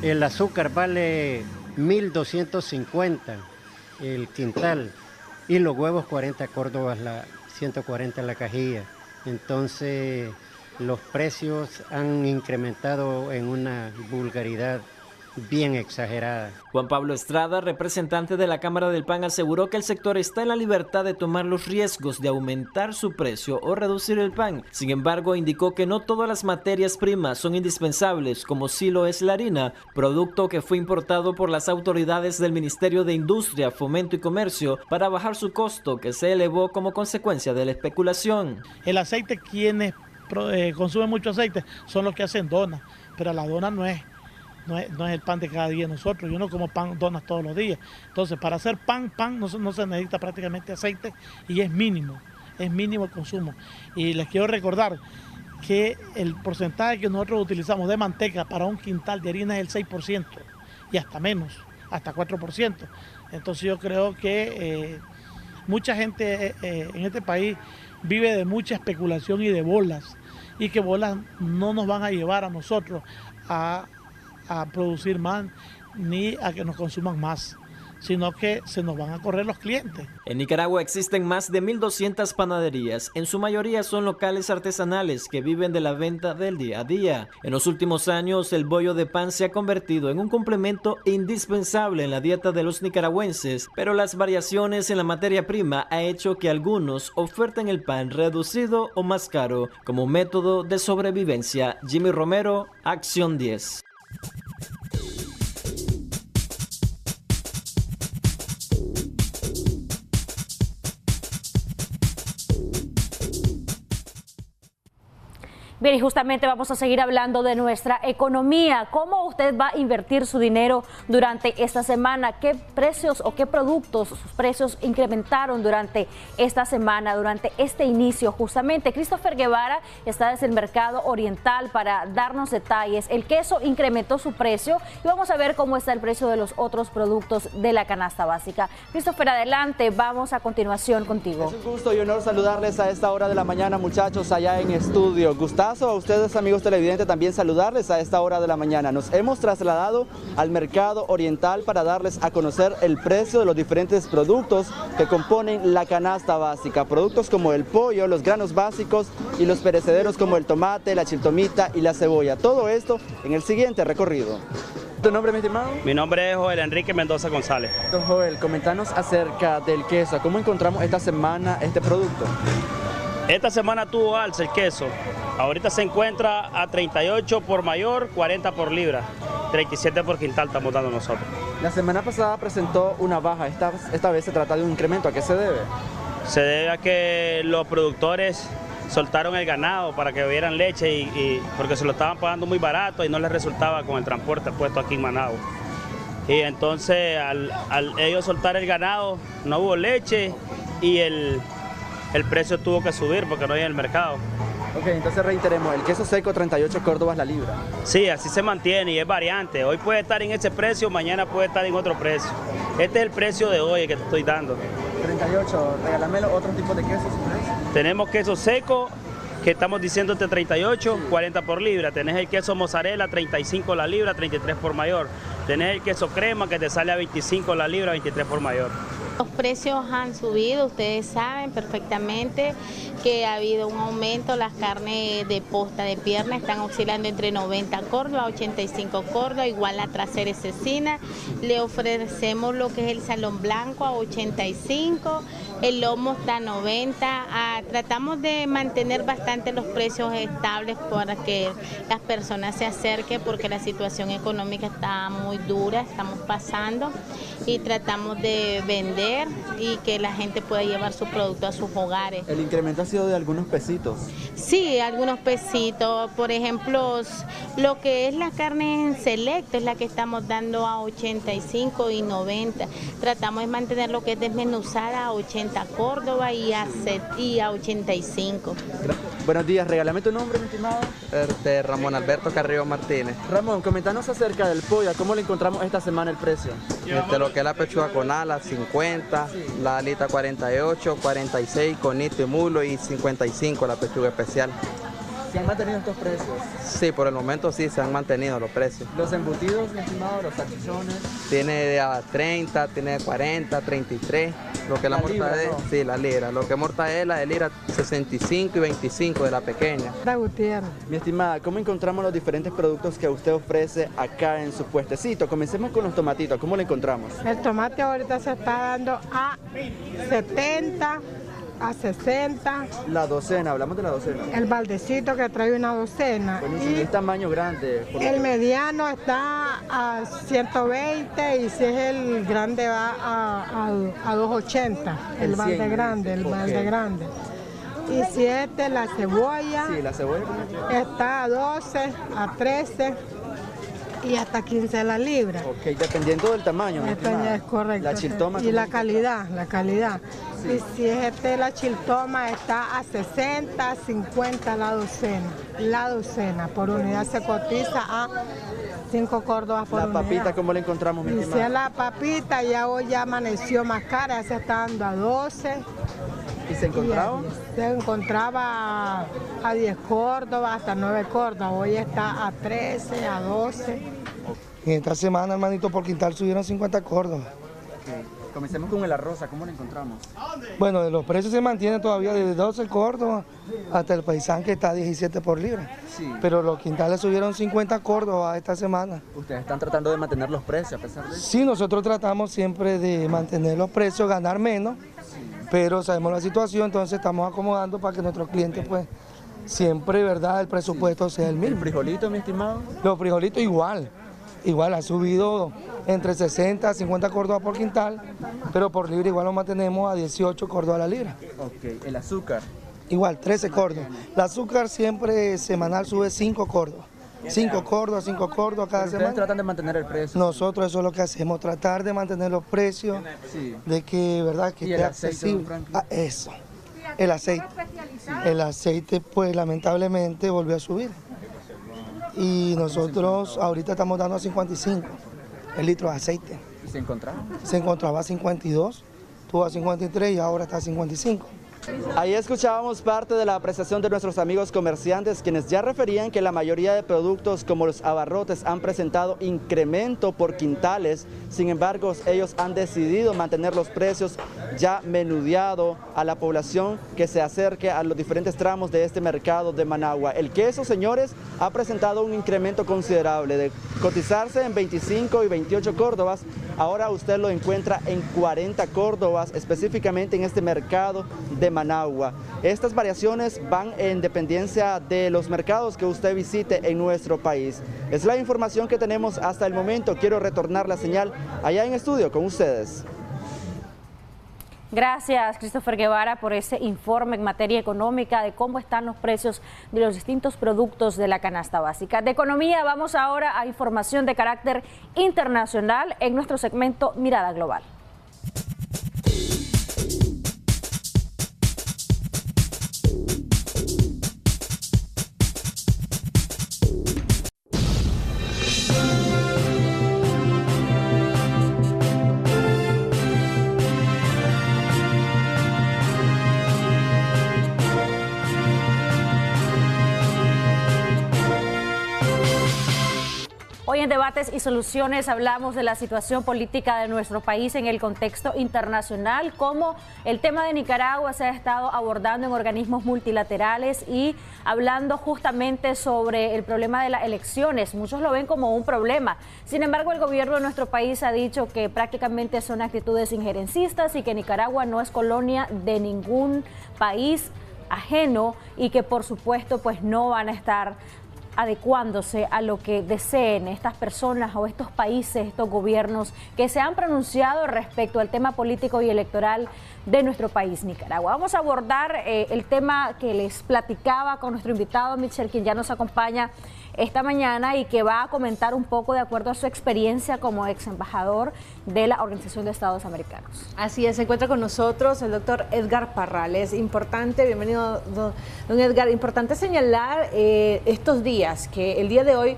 el azúcar vale 1.250 el quintal y los huevos 40 córdobas, 140 la cajilla. Entonces los precios han incrementado en una vulgaridad bien exagerada. Juan Pablo Estrada, representante de la Cámara del Pan, aseguró que el sector está en la libertad de tomar los riesgos de aumentar su precio o reducir el pan. Sin embargo, indicó que no todas las materias primas son indispensables, como sí lo es la harina, producto que fue importado por las autoridades del Ministerio de Industria, Fomento y Comercio para bajar su costo, que se elevó como consecuencia de la especulación. El aceite, quienes consumen mucho aceite son los que hacen donas, pero la dona no es el pan de cada día de nosotros. Yo no como pan, donas todos los días. Entonces, para hacer pan no se necesita prácticamente aceite y es mínimo el consumo. Y les quiero recordar que el porcentaje que nosotros utilizamos de manteca para un quintal de harina es el 6% y hasta menos, hasta 4%. Entonces yo creo que mucha gente en este país vive de mucha especulación y de bolas, y que bolas no nos van a llevar a nosotros a producir más ni a que nos consuman más, sino que se nos van a correr los clientes. En Nicaragua existen más de 1.200 panaderías. En su mayoría son locales artesanales que viven de la venta del día a día. En los últimos años, el bollo de pan se ha convertido en un complemento indispensable en la dieta de los nicaragüenses, pero las variaciones en la materia prima ha hecho que algunos oferten el pan reducido o más caro como método de sobrevivencia. Jimmy Romero, Acción 10. Bien, y justamente vamos a seguir hablando de nuestra economía. ¿Cómo usted va a invertir su dinero durante esta semana? ¿Qué precios o qué productos, sus precios incrementaron durante esta semana, durante este inicio? Justamente, Christopher Guevara está desde el Mercado Oriental para darnos detalles. El queso incrementó su precio y vamos a ver cómo está el precio de los otros productos de la canasta básica. Christopher, adelante, vamos a continuación contigo. Es un gusto y honor saludarles a esta hora de la mañana, muchachos, allá en estudio. Gustazo a ustedes, amigos televidentes, también saludarles a esta hora de la mañana. Nos hemos trasladado al Mercado Oriental para darles a conocer el precio de los diferentes productos que componen la canasta básica. Productos como el pollo, los granos básicos y los perecederos como el tomate, la chiltomita y la cebolla. Todo esto en el siguiente recorrido. ¿Tu nombre, mi estimado? Mi nombre es Joel Enrique Mendoza González. Don Joel, comentanos acerca del queso. ¿Cómo encontramos esta semana este producto? Esta semana tuvo alza el queso. Ahorita se encuentra a 38 por mayor, 40 por libra, 37 por quintal estamos dando nosotros. La semana pasada presentó una baja, esta vez se trata de un incremento. ¿A qué se debe? Se debe a que los productores soltaron el ganado para que bebieran leche porque se lo estaban pagando muy barato y no les resultaba con el transporte puesto aquí en Managua. Y entonces al ellos soltar el ganado no hubo leche y el precio tuvo que subir porque no había en el mercado. Ok, entonces reiteremos, el queso seco 38 córdobas la libra. Sí, así se mantiene y es variante. Hoy puede estar en ese precio, mañana puede estar en otro precio. Este es el precio de hoy que te estoy dando. 38, regálame los otros tipos de quesos. Tenemos queso seco, que estamos diciéndote 38, 40 por libra. Tenés el queso mozzarella, 35 la libra, 33 por mayor. Tenés el queso crema, que te sale a 25 la libra, 23 por mayor. Los precios han subido, ustedes saben perfectamente que ha habido un aumento, las carnes de posta de pierna están oscilando entre 90 córdobas a 85 córdobas, igual la trasera y cecina, le ofrecemos lo que es el salón blanco a 85, el lomo está a 90, tratamos de mantener bastante los precios estables para que las personas se acerquen porque la situación económica está muy dura, estamos pasando y tratamos de vender y que la gente pueda llevar su producto a sus hogares. ¿El incremento ha sido de algunos pesitos? Sí, algunos pesitos, por ejemplo, lo que es la carne en selecto es la que estamos dando a 85 y 90. Tratamos de mantener lo que es desmenuzada a 80 Córdoba y a 85. Buenos días, regálame tu nombre, mi estimado. Ramón Alberto Carrillo Martínez. Ramón, comentanos acerca del pollo, ¿cómo le encontramos esta semana el precio? Lo que es la pechuga con alas, 50, la alita 48, 46, conito y mulo y 55 la pechuga especial. ¿Se han mantenido estos precios? Sí, por el momento sí se han mantenido los precios. ¿Los embutidos, mi estimado, los salchichones? Tiene de a 30, tiene de 40, 33. Lo que la mortadela, libra, ¿no? Sí, la libra. Lo que es mortadela de libra, 65 y 25 de la pequeña. Gutiérrez. Mi estimada, ¿cómo encontramos los diferentes productos que usted ofrece acá en su puestecito? Comencemos con los tomatitos, ¿cómo lo encontramos? El tomate ahorita se está dando a 70, a 60. La docena, hablamos de la docena. El baldecito que trae una docena. Buenísimo. ¿Y es tamaño grande? El mediano está a 120 y si es el grande va a 280. El balde grande, el balde grande. Y si es de la cebolla, sí, la cebolla está a 12, a 13 y hasta 15 la libra. Ok, dependiendo del tamaño. Es correcto. La chiltoma. Y la calidad, la calidad. Sí. Y si es la chiltoma está a 60, 50 la docena. La docena, por unidad se cotiza a 5 Córdobas por unidad. La papita, ¿cómo la encontramos, mi estimada? Y si es la papita, ya hoy ya amaneció más cara, ya se está dando a 12. ¿Y se encontraba? Se encontraba a 10 Córdobas, hasta 9 Córdobas. Hoy está a 13, a 12. Y esta semana, hermanito, por quintal subieron 50 Córdobas. Okay. Comencemos con el arroz, ¿cómo lo encontramos? Bueno, los precios se mantienen todavía desde 12 Córdobas hasta el paisán que está a 17 por libra. Sí. Pero los quintales subieron 50 Córdobas esta semana. ¿Ustedes están tratando de mantener los precios a pesar de eso? Sí, nosotros tratamos siempre de mantener los precios, ganar menos, pero sabemos la situación, entonces estamos acomodando para que nuestros clientes pues siempre, ¿verdad?, el presupuesto sea el mismo. ¿El frijolito, mi estimado? Los frijolitos igual ha subido entre 60 a 50 Córdobas por quintal, pero por libra igual lo mantenemos a 18 Córdobas la libra. Ok, ¿el azúcar? Igual, 13 Córdobas. El azúcar siempre semanal sube 5 Córdobas. 5 Córdobas cada semana. ¿Ustedes tratan de mantener el precio? Nosotros eso es lo que hacemos, tratar de mantener los precios, de que, ¿verdad?, que esté accesible. Eso, el aceite. El aceite, pues lamentablemente volvió a subir. Y nosotros ahorita estamos dando a 55 el litro de aceite. ¿Y se encontraba? Se encontraba a 52, estuvo a 53 y ahora está a 55. Ahí escuchábamos parte de la apreciación de nuestros amigos comerciantes, quienes ya referían que la mayoría de productos como los abarrotes han presentado incremento por quintales. Sin embargo, ellos han decidido mantener los precios ya menudeado a la población que se acerque a los diferentes tramos de este mercado de Managua. El queso, señores, ha presentado un incremento considerable de cotizarse en 25 y 28 Córdobas. Ahora usted lo encuentra en 40 Córdobas, específicamente en este mercado de Managua. Estas variaciones van en dependencia de los mercados que usted visite en nuestro país. Es la información que tenemos hasta el momento. Quiero retornar la señal allá en estudio con ustedes. Gracias, Christopher Guevara, por ese informe en materia económica de cómo están los precios de los distintos productos de la canasta básica. De economía vamos ahora a información de carácter internacional en nuestro segmento Mirada Global. Hoy en Debates y Soluciones hablamos de la situación política de nuestro país en el contexto internacional, cómo el tema de Nicaragua se ha estado abordando en organismos multilaterales y hablando justamente sobre el problema de las elecciones. Muchos lo ven como un problema. Sin embargo, el gobierno de nuestro país ha dicho que prácticamente son actitudes injerencistas y que Nicaragua no es colonia de ningún país ajeno y que por supuesto pues no van a estar adecuándose a lo que deseen estas personas o estos países, estos gobiernos que se han pronunciado respecto al tema político y electoral de nuestro país, Nicaragua. Vamos a abordar el tema que les platicaba con nuestro invitado Michel, quien ya nos acompaña esta mañana y que va a comentar un poco de acuerdo a su experiencia como ex embajador de la Organización de Estados Americanos. Así es, se encuentra con nosotros el doctor Edgar Parrales. Importante, bienvenido don Edgar, importante señalar estos días, que el día de hoy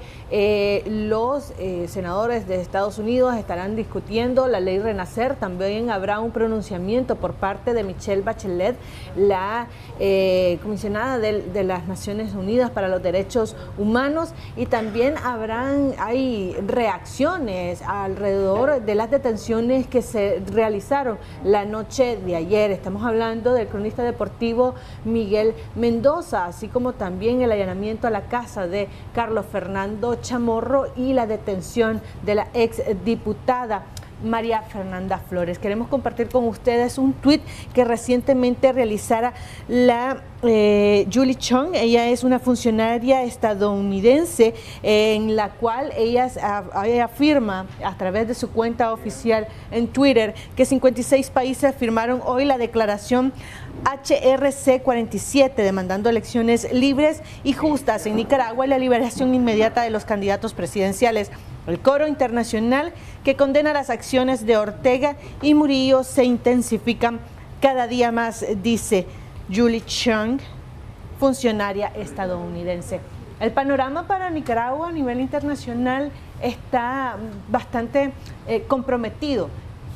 los senadores de Estados Unidos estarán discutiendo la ley Renacer. También habrá un pronunciamiento por parte de Michelle Bachelet, la comisionada de las Naciones Unidas para los Derechos Humanos, y también hay reacciones alrededor de las detenciones que se realizaron la noche de ayer. Estamos hablando del cronista deportivo Miguel Mendoza, así como también el allanamiento a la casa de Carlos Fernando Chamorro y la detención de la exdiputada María Fernanda Flores. Queremos compartir con ustedes un tuit que recientemente realizara la Julie Chung. Ella es una funcionaria estadounidense en la cual ella afirma a través de su cuenta oficial en Twitter que 56 países firmaron hoy la declaración HRC 47 demandando elecciones libres y justas en Nicaragua y la liberación inmediata de los candidatos presidenciales. El coro internacional que condena las acciones de Ortega y Murillo se intensifican cada día más, dice Julie Chung, funcionaria estadounidense. El panorama para Nicaragua a nivel internacional está bastante comprometido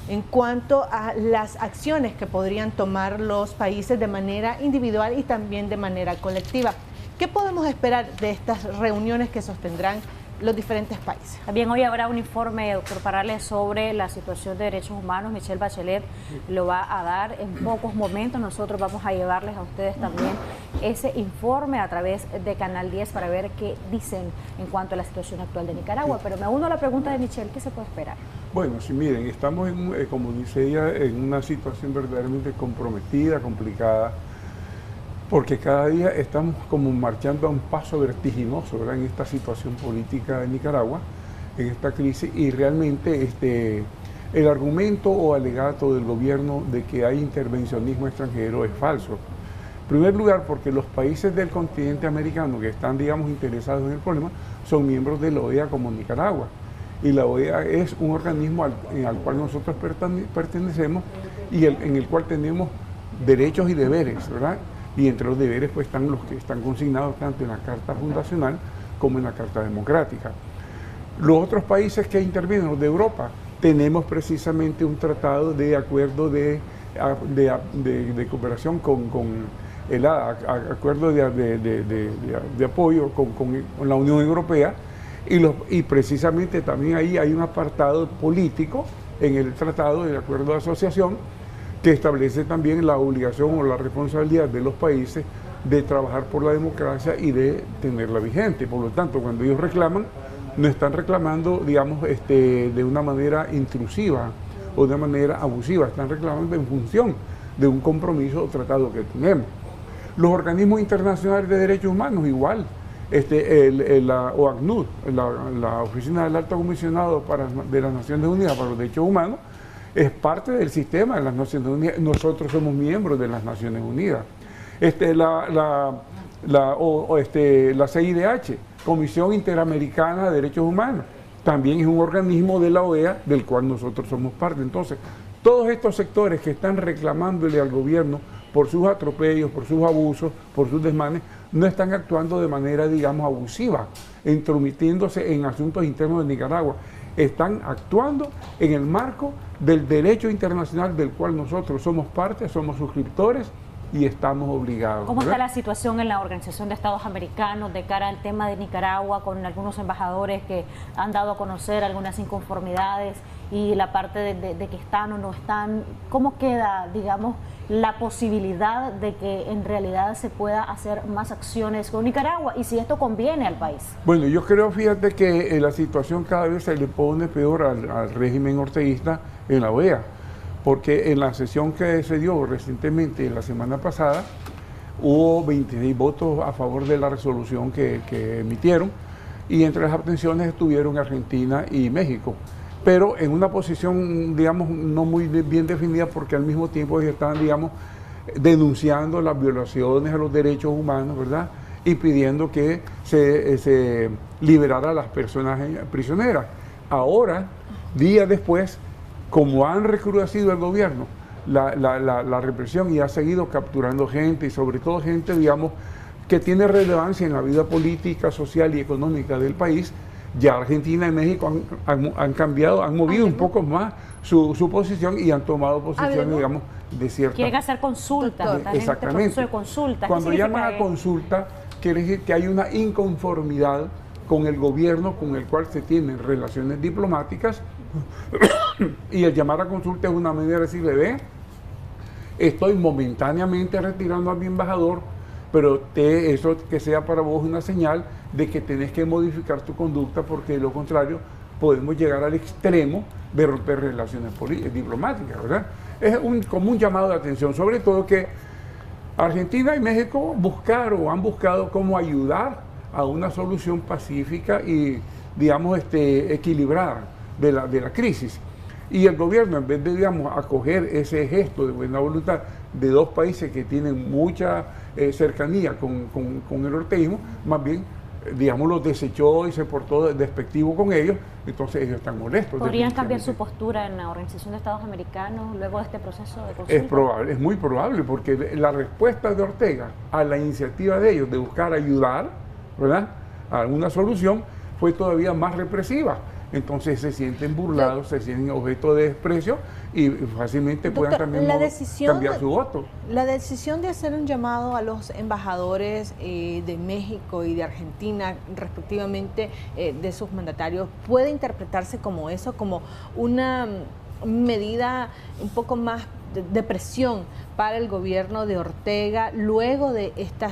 en cuanto a las acciones que podrían tomar los países de manera individual y también de manera colectiva. ¿Qué podemos esperar de estas reuniones que sostendrán los diferentes países? También hoy habrá un informe, doctor Parrales, sobre la situación de derechos humanos. Michelle Bachelet lo va a dar en pocos momentos. Nosotros vamos a llevarles a ustedes también ese informe a través de Canal 10 para ver qué dicen en cuanto a la situación actual de Nicaragua. Pero me uno a la pregunta de Michelle, ¿qué se puede esperar? Bueno, sí, miren, estamos, como dice ella, en una situación verdaderamente comprometida, complicada, porque cada día estamos como marchando a un paso vertiginoso, ¿verdad?, en esta situación política de Nicaragua, en esta crisis, y realmente el argumento o alegato del gobierno de que hay intervencionismo extranjero es falso. En primer lugar, porque los países del continente americano que están, digamos, interesados en el problema son miembros de la OEA como Nicaragua, y la OEA es un organismo al cual nosotros pertenecemos y en el cual tenemos derechos y deberes, ¿verdad? Y entre los deberes pues están los que están consignados tanto en la Carta Fundacional como en la Carta Democrática. Los otros países que intervienen, los de Europa, tenemos precisamente un tratado de acuerdo de cooperación con el acuerdo de apoyo con la Unión Europea, y precisamente también ahí hay un apartado político en el tratado de acuerdo de asociación que establece también la obligación o la responsabilidad de los países de trabajar por la democracia y de tenerla vigente. Por lo tanto, cuando ellos reclaman, no están reclamando, digamos, de una manera intrusiva o de una manera abusiva, están reclamando en función de un compromiso o tratado que tenemos. Los organismos internacionales de derechos humanos, igual. La OACNUD, la Oficina del Alto Comisionado de las Naciones Unidas para los Derechos Humanos, es parte del sistema de las Naciones Unidas. Nosotros somos miembros de las Naciones Unidas. La CIDH, Comisión Interamericana de Derechos Humanos, también es un organismo de la OEA del cual nosotros somos parte. Entonces, todos estos sectores que están reclamándole al gobierno por sus atropellos, por sus abusos, por sus desmanes, no están actuando de manera, digamos, abusiva, intrometiéndose en asuntos internos de Nicaragua. Están actuando en el marco del derecho internacional del cual nosotros somos parte, somos suscriptores y estamos obligados. ¿Cómo ¿verdad? está la situación en la Organización de Estados Americanos de cara al tema de Nicaragua, con algunos embajadores que han dado a conocer algunas inconformidades y la parte de que están o no están? ¿Cómo queda, digamos, la posibilidad de que en realidad se pueda hacer más acciones con Nicaragua y si esto conviene al país? Bueno, yo creo, fíjate que la situación cada vez se le pone peor al régimen orteguista en la OEA, porque en la sesión que se dio recientemente, la semana pasada, hubo 26 votos a favor de la resolución que emitieron, y entre las abstenciones estuvieron Argentina y México, pero en una posición, digamos, no muy bien definida, porque al mismo tiempo ellos estaban, digamos, denunciando las violaciones a los derechos humanos, ¿verdad?, y pidiendo que se liberara a las personas prisioneras. Ahora, días después, como han recrudecido el gobierno la represión y ha seguido capturando gente, y sobre todo gente, digamos, que tiene relevancia en la vida política, social y económica del país, ya Argentina y México han cambiado, han movido un poco más su posición y han tomado posiciones, digamos, de cierta... Quieren hacer consultas. Exactamente. Cuando llaman a consulta, quiere decir que hay una inconformidad con el gobierno con el cual se tienen relaciones diplomáticas, y el llamar a consulta es una manera de decirle: ve, estoy momentáneamente retirando a mi embajador, pero eso que sea para vos una señal de que tenés que modificar tu conducta, porque de lo contrario podemos llegar al extremo de romper relaciones diplomáticas, ¿verdad? Es como un llamado de atención, sobre todo que Argentina y México han buscado cómo ayudar a una solución pacífica y, digamos, equilibrada de la crisis. Y el gobierno, en vez de, digamos, acoger ese gesto de buena voluntad de dos países que tienen mucha cercanía con el orteguismo, más bien, digamos, los desechó y se portó despectivo con ellos, entonces ellos están molestos. ¿Podrían cambiar su postura en la Organización de Estados Americanos luego de este proceso de consulta? Es probable, es muy probable, porque la respuesta de Ortega a la iniciativa de ellos de buscar ayudar, ¿verdad?, a una solución, fue todavía más represiva. Entonces se sienten burlados, se sienten objeto de desprecio y fácilmente puedan también cambiar su voto. La decisión de hacer un llamado a los embajadores de México y de Argentina, respectivamente, de sus mandatarios, ¿puede interpretarse como eso, como una medida un poco más de presión para el gobierno de Ortega luego de esta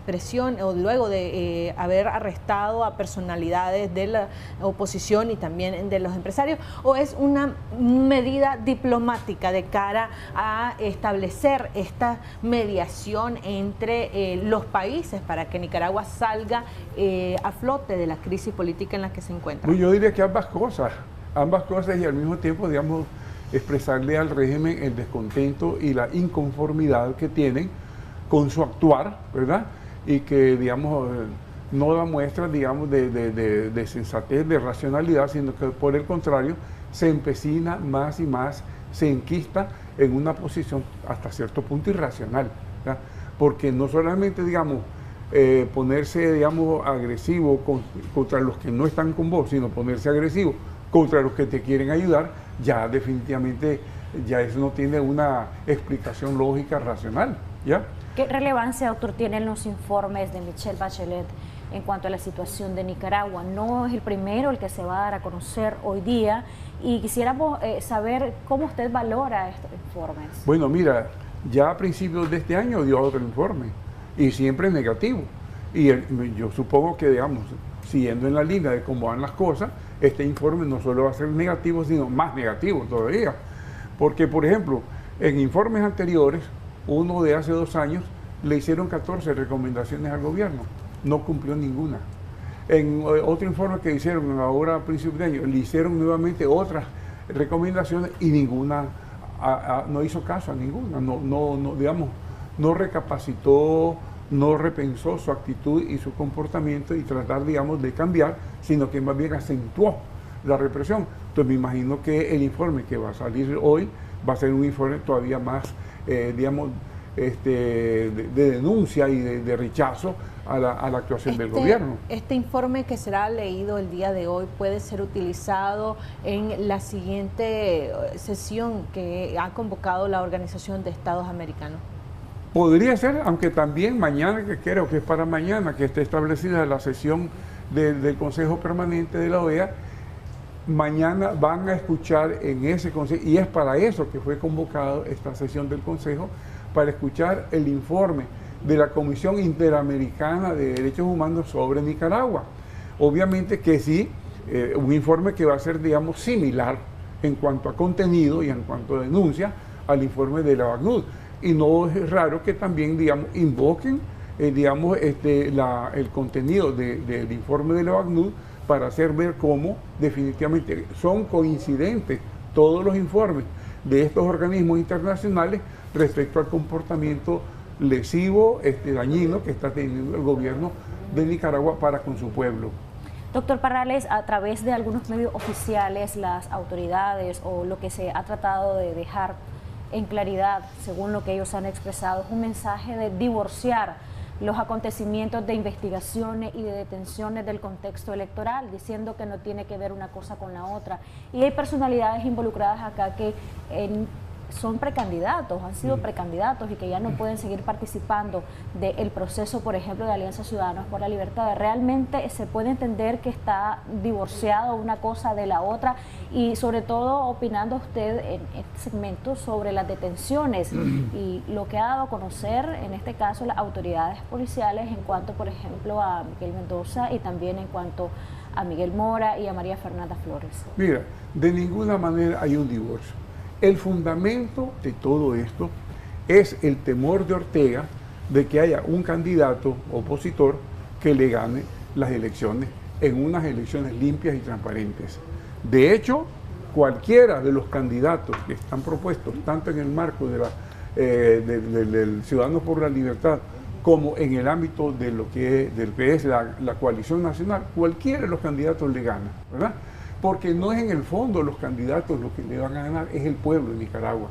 presión o luego de haber arrestado a personalidades de la oposición y también de los empresarios, o es una medida diplomática de cara a establecer esta mediación entre los países para que Nicaragua salga a flote de la crisis política en la que se encuentra? Yo diría que ambas cosas y al mismo tiempo, digamos, expresarle al régimen el descontento y la inconformidad que tienen con su actuar, ¿verdad? Y que, digamos, no da muestras, digamos, de sensatez, de racionalidad, sino que por el contrario se empecina más y más, se enquista en una posición hasta cierto punto irracional, ¿verdad? Porque no solamente, digamos, ponerse, digamos, agresivo contra los que no están con vos, sino ponerse agresivo contra los que te quieren ayudar, ya definitivamente, ya eso no tiene una explicación lógica, racional, ¿ya? ¿Qué relevancia, doctor, tienen los informes de Michelle Bachelet en cuanto a la situación de Nicaragua? No es el primero el que se va a dar a conocer hoy día, y quisiéramos saber cómo usted valora estos informes. Bueno, mira, ya a principios de este año dio otro informe, y siempre negativo. Y yo supongo que, digamos, siguiendo en la línea de cómo van las cosas, este informe no solo va a ser negativo, sino más negativo todavía. Porque, por ejemplo, en informes anteriores, uno de hace 2 años, le hicieron 14 recomendaciones al gobierno, no cumplió ninguna. En otro informe que hicieron ahora a principios de año, le hicieron nuevamente otras recomendaciones y ninguna, no hizo caso a ninguna, digamos, no recapacitó, no repensó su actitud y su comportamiento y tratar, digamos, de cambiar, sino que más bien acentuó la represión. Entonces me imagino que el informe que va a salir hoy va a ser un informe todavía más, digamos, de denuncia y de rechazo a la actuación del gobierno. Este informe que será leído el día de hoy puede ser utilizado en la siguiente sesión que ha convocado la Organización de Estados Americanos. Podría ser, aunque también mañana, que creo que es para mañana, que esté establecida la sesión del Consejo Permanente de la OEA, mañana van a escuchar en ese Consejo, y es para eso que fue convocado esta sesión del Consejo, para escuchar el informe de la Comisión Interamericana de Derechos Humanos sobre Nicaragua. Obviamente que sí, un informe que va a ser, digamos, similar en cuanto a contenido y en cuanto a denuncia al informe de la ACNUD. Y no es raro que también, digamos, invoquen, digamos, el contenido del informe de la ACNUD para hacer ver cómo definitivamente son coincidentes todos los informes de estos organismos internacionales respecto al comportamiento lesivo, dañino que está teniendo el gobierno de Nicaragua para con su pueblo. Doctor Parrales, a través de algunos medios oficiales, las autoridades o lo que se ha tratado de dejar en claridad, según lo que ellos han expresado, es un mensaje de divorciar los acontecimientos de investigaciones y de detenciones del contexto electoral, diciendo que no tiene que ver una cosa con la otra. Y hay personalidades involucradas acá que son precandidatos, han sido precandidatos y que ya no pueden seguir participando del proceso, por ejemplo, de Alianza Ciudadanos por la Libertad. ¿Realmente se puede entender que está divorciado una cosa de la otra? Y sobre todo, opinando usted en este segmento sobre las detenciones y lo que ha dado a conocer, en este caso, las autoridades policiales en cuanto, por ejemplo, a Miguel Mendoza y también en cuanto a Miguel Mora y a María Fernanda Flores. Mira, de ninguna manera hay un divorcio. El fundamento de todo esto es el temor de Ortega de que haya un candidato opositor que le gane las elecciones en unas elecciones limpias y transparentes. De hecho, cualquiera de los candidatos que están propuestos, tanto en el marco del Ciudadanos por la Libertad como en el ámbito de lo que es la coalición nacional, cualquiera de los candidatos le gana, ¿verdad? Porque no es en el fondo los candidatos los que le van a ganar, es el pueblo de Nicaragua.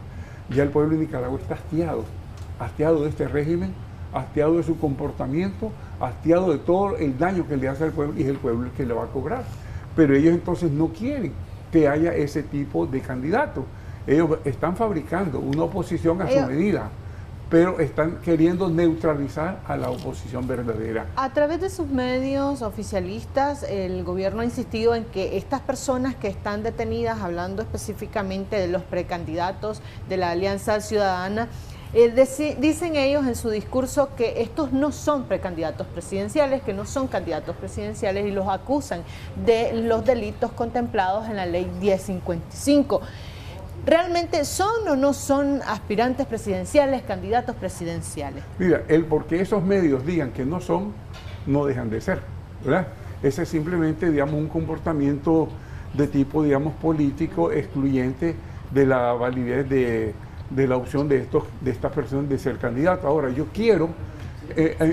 Ya el pueblo de Nicaragua está hastiado de este régimen, hastiado de su comportamiento, hastiado de todo el daño que le hace al pueblo, y es el pueblo el que le va a cobrar. Pero ellos entonces no quieren que haya ese tipo de candidatos. Ellos están fabricando una oposición a su medida, pero están queriendo neutralizar a la oposición verdadera. A través de sus medios oficialistas, el gobierno ha insistido en que estas personas que están detenidas, hablando específicamente de los precandidatos de la Alianza Ciudadana, dicen ellos en su discurso que estos no son precandidatos presidenciales, que no son candidatos presidenciales, y los acusan de los delitos contemplados en la ley 1055. ¿Realmente son o no son aspirantes presidenciales, candidatos presidenciales? Mira, porque esos medios digan que no son, no dejan de ser, ¿verdad? Ese es simplemente, digamos, un comportamiento de tipo, digamos, político, excluyente de la validez de la opción de estas personas de ser candidatos. Ahora, yo quiero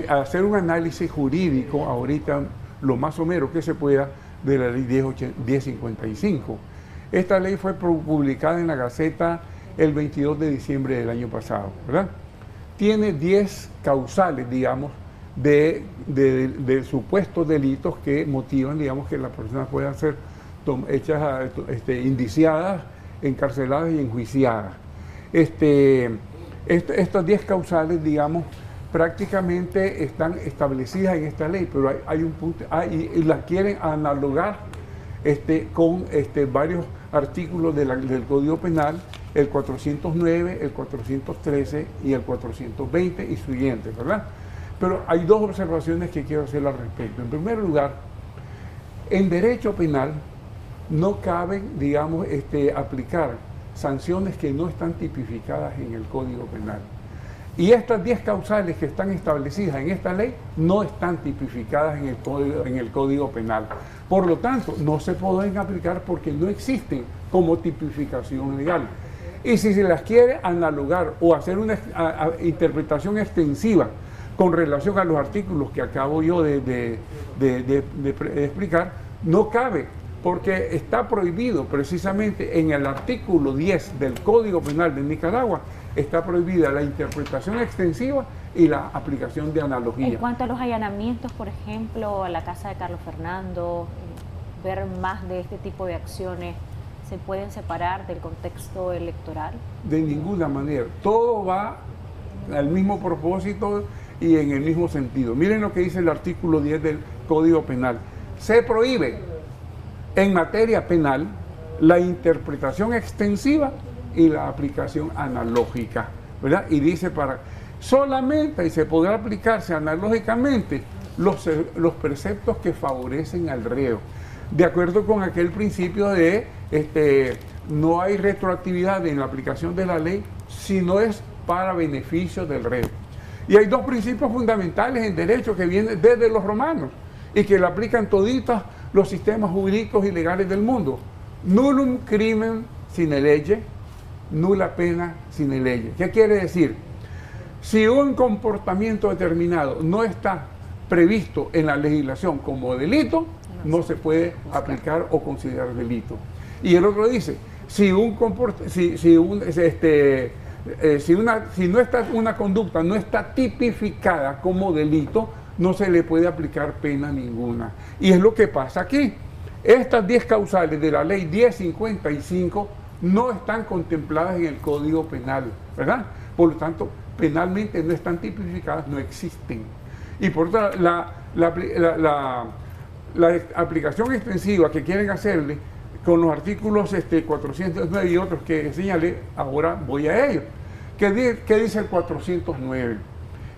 hacer un análisis jurídico ahorita, lo más somero que se pueda, de la ley 1055. Esta ley fue publicada en la Gaceta el 22 de diciembre del año pasado, ¿verdad? Tiene 10 causales, digamos, de supuestos delitos que motivan, digamos, que las personas puedan ser hechas, indiciadas, encarceladas y enjuiciadas. Estas 10 causales, digamos, prácticamente están establecidas en esta ley, pero hay un punto, y las quieren analogar con varios artículos del Código Penal, el 409, el 413 y el 420 y siguientes, ¿verdad? Pero hay dos observaciones que quiero hacer al respecto. En primer lugar, en derecho penal no caben, digamos, aplicar sanciones que no están tipificadas en el Código Penal. Y estas 10 causales que están establecidas en esta ley no están tipificadas en el Código Penal. Por lo tanto, no se pueden aplicar porque no existen como tipificación legal. Y si se las quiere analogar o hacer una interpretación extensiva con relación a los artículos que acabo yo de explicar, no cabe, porque está prohibido precisamente en el artículo 10 del Código Penal de Nicaragua, está prohibida la interpretación extensiva y la aplicación de analogía. En cuanto a los allanamientos, por ejemplo, a la casa de Carlos Fernando, ver más de este tipo de acciones, ¿se pueden separar del contexto electoral? De ninguna manera. Todo va al mismo propósito y en el mismo sentido. Miren lo que dice el artículo 10 del Código Penal. Se prohíbe en materia penal la interpretación extensiva y la aplicación analógica, ¿verdad? Y dice solamente y se podrá aplicarse analógicamente los preceptos que favorecen al reo, de acuerdo con aquel principio de no hay retroactividad en la aplicación de la ley si no es para beneficio del reo. Y hay dos principios fundamentales en derecho que vienen desde los romanos y que lo aplican toditos los sistemas jurídicos y legales del mundo. Nullum crimen sine lege, nulla pena sine lege. ¿Qué quiere decir? Si un comportamiento determinado no está previsto en la legislación como delito, no se puede aplicar o considerar delito. Y el otro dice, si una conducta no está tipificada como delito, no se le puede aplicar pena ninguna. Y es lo que pasa aquí. Estas 10 causales de la ley 1055 no están contempladas en el Código Penal, ¿verdad? Por lo tanto, penalmente no están tipificadas, no existen. Y por tanto, la aplicación extensiva que quieren hacerle con los artículos 409 y otros que señalé, ahora voy a ellos. ¿Qué dice el 409?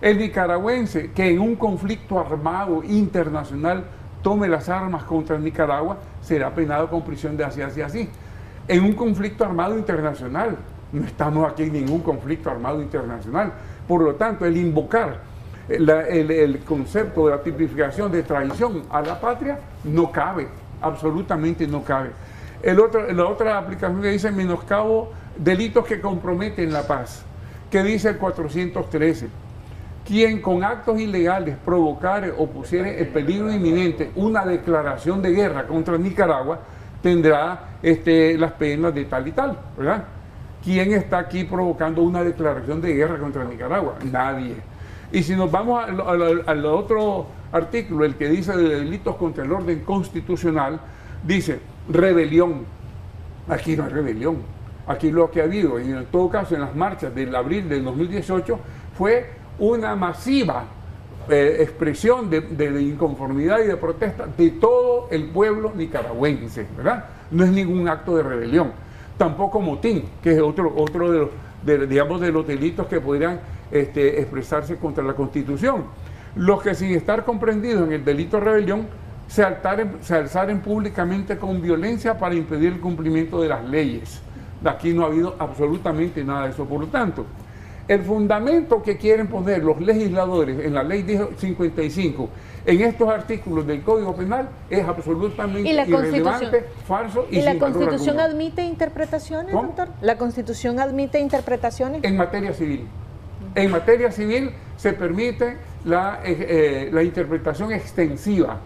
El nicaragüense que en un conflicto armado internacional tome las armas contra Nicaragua será penado con prisión de así. En un conflicto armado internacional, no estamos aquí en ningún conflicto armado internacional. Por lo tanto, el invocar el concepto de la tipificación de traición a la patria no cabe, absolutamente no cabe. La otra aplicación que dice menoscabo delitos que comprometen la paz, que dice el 413. Quien con actos ilegales provocare o pusiere en peligro inminente una declaración de guerra contra Nicaragua tendrá las penas de tal y tal, ¿verdad? ¿Quién está aquí provocando una declaración de guerra contra Nicaragua? Nadie. Y si nos vamos al otro artículo, el que dice de delitos contra el orden constitucional, dice rebelión. Aquí no hay rebelión. Aquí lo que ha habido, y en todo caso en las marchas del abril del 2018, fue una masiva expresión de inconformidad y de protesta de todo el pueblo nicaragüense, ¿verdad? No es ningún acto de rebelión. Tampoco motín, que es otro de los delitos que podrían expresarse contra la Constitución. Los que sin estar comprendidos en el delito de rebelión se alzaren públicamente con violencia para impedir el cumplimiento de las leyes. Aquí no ha habido absolutamente nada de eso. Por lo tanto, el fundamento que quieren poner los legisladores en la ley 1055 en estos artículos del Código Penal es absolutamente irrelevante, falso y sin valor alguno. ¿Y la Constitución admite interpretaciones, doctor? ¿La Constitución admite interpretaciones? En materia civil. En materia civil se permite la interpretación extensiva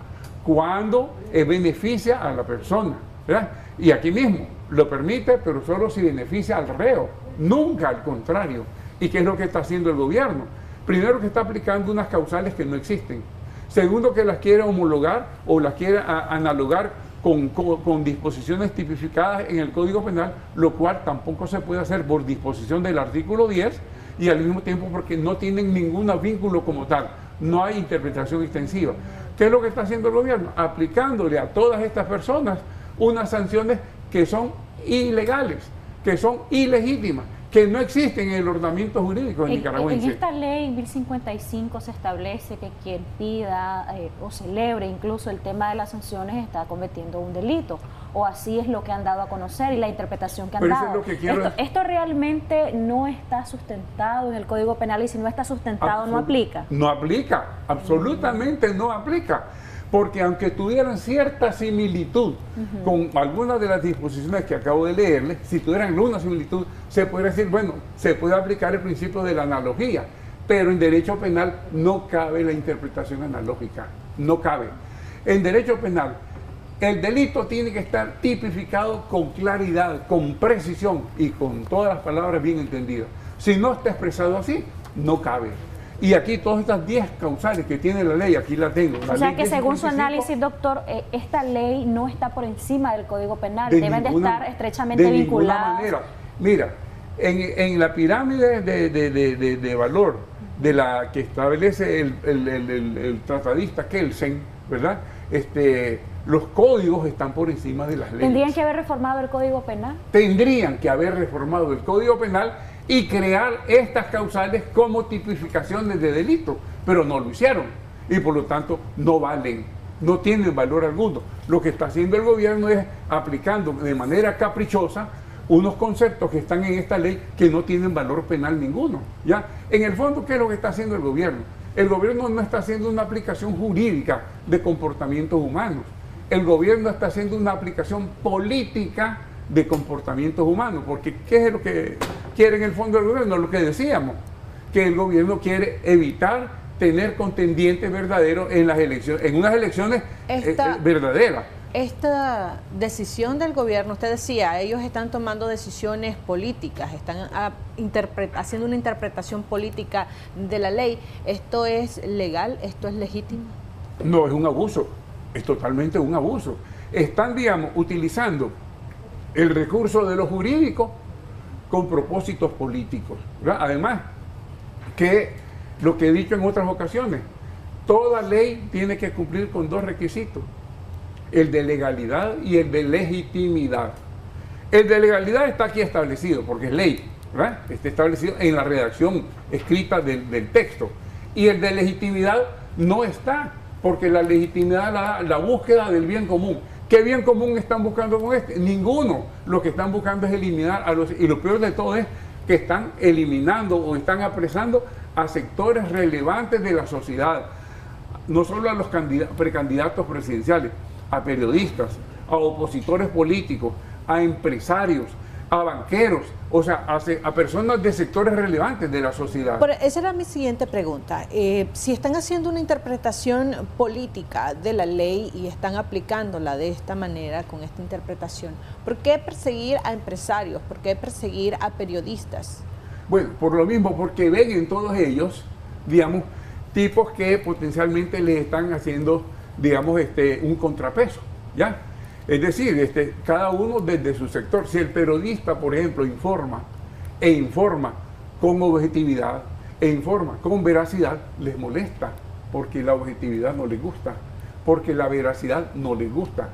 cuando beneficia a la persona, ¿verdad? Y aquí mismo lo permite, pero solo si beneficia al reo, nunca al contrario. ¿Y qué es lo que está haciendo el gobierno? Primero, que está aplicando unas causales que no existen. Segundo, que las quiere homologar o las quiere analogar con disposiciones tipificadas en el Código Penal, lo cual tampoco se puede hacer por disposición del artículo 10 y al mismo tiempo porque no tienen ningún vínculo como tal. No hay interpretación extensiva. ¿Qué es lo que está haciendo el gobierno? Aplicándole a todas estas personas unas sanciones que son ilegales, que son ilegítimas, que no existen en el ordenamiento jurídico nicaragüense. En esta ley 1055 se establece que quien pida o celebre incluso el tema de las sanciones está cometiendo un delito, o así es lo que han dado a conocer y la interpretación que han dado. Esto realmente no está sustentado en el Código Penal, y si no está sustentado no aplica. No aplica, absolutamente no aplica. Porque aunque tuvieran cierta similitud con algunas de las disposiciones que acabo de leerles, si tuvieran alguna similitud, se puede decir, bueno, se puede aplicar el principio de la analogía, pero en derecho penal no cabe la interpretación analógica, no cabe. En derecho penal, el delito tiene que estar tipificado con claridad, con precisión y con todas las palabras bien entendidas. Si no está expresado así, no cabe. Y aquí todas estas 10 causales que tiene la ley, aquí la tengo. O sea que según su análisis, doctor, esta ley no está por encima del Código Penal, deben de estar estrechamente vinculadas. De ninguna manera. Mira, en la pirámide de valor de la que establece el tratadista Kelsen, ¿verdad? Los códigos están por encima de las leyes. ¿Tendrían que haber reformado el Código Penal? Tendrían que haber reformado el Código Penal y crear estas causales como tipificaciones de delito, pero no lo hicieron y por lo tanto no valen, no tienen valor alguno. Lo que está haciendo el gobierno es aplicando de manera caprichosa unos conceptos que están en esta ley que no tienen valor penal ninguno, ¿ya? En el fondo, ¿qué es lo que está haciendo el gobierno? El gobierno no está haciendo una aplicación jurídica de comportamientos humanos. El gobierno está haciendo una aplicación política de comportamientos humanos, porque ¿qué es lo que quiere en el fondo el gobierno? Lo que decíamos, que el gobierno quiere evitar tener contendientes verdaderos en las elecciones, en unas elecciones verdaderas. Esta decisión del gobierno, usted decía, ellos están tomando decisiones políticas, están haciendo una interpretación política de la ley. ¿Esto es legal? ¿Esto es legítimo? No, es un abuso, es totalmente un abuso. Están, digamos, utilizando el recurso de lo jurídico con propósitos políticos, ¿verdad? Además, que lo que he dicho en otras ocasiones, toda ley tiene que cumplir con dos requisitos: el de legalidad y el de legitimidad. El de legalidad está aquí establecido porque es ley, ¿verdad? Está establecido en la redacción escrita del texto. Y el de legitimidad no está, porque la legitimidad la búsqueda del bien común. ¿Qué bien común están buscando con este? Ninguno. Lo que están buscando es eliminar a los... Y lo peor de todo es que están eliminando o están apresando a sectores relevantes de la sociedad. No solo a los precandidatos presidenciales, a periodistas, a opositores políticos, a empresarios, a banqueros, o sea, a personas de sectores relevantes de la sociedad. Pero esa era mi siguiente pregunta. Si están haciendo una interpretación política de la ley y están aplicándola de esta manera, con esta interpretación, ¿por qué perseguir a empresarios? ¿Por qué perseguir a periodistas? Bueno, por lo mismo, porque ven en todos ellos, digamos, tipos que potencialmente les están haciendo, digamos, un contrapeso, ¿ya? Es decir, cada uno desde su sector. Si el periodista, por ejemplo, informa con objetividad e informa con veracidad, les molesta, porque la objetividad no les gusta, porque la veracidad no les gusta.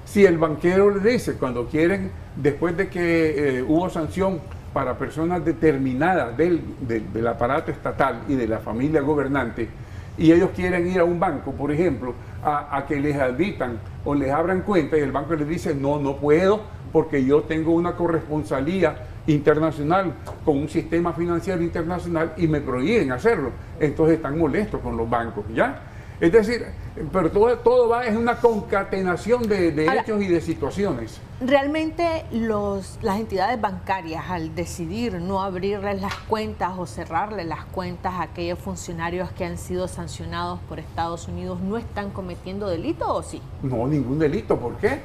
Si el banquero le dice, cuando quieren, después de que hubo sanción para personas determinadas del aparato estatal y de la familia gobernante, y ellos quieren ir a un banco, por ejemplo, a que les admitan o les abran cuenta, y el banco les dice, no puedo, porque yo tengo una corresponsalía internacional con un sistema financiero internacional y me prohíben hacerlo. Entonces están molestos con los bancos, ¿ya? Es decir, pero todo va en una concatenación de hechos y de situaciones. Realmente las entidades bancarias, al decidir no abrirles las cuentas o cerrarles las cuentas a aquellos funcionarios que han sido sancionados por Estados Unidos, ¿no están cometiendo delito o sí? No, ningún delito. ¿Por qué?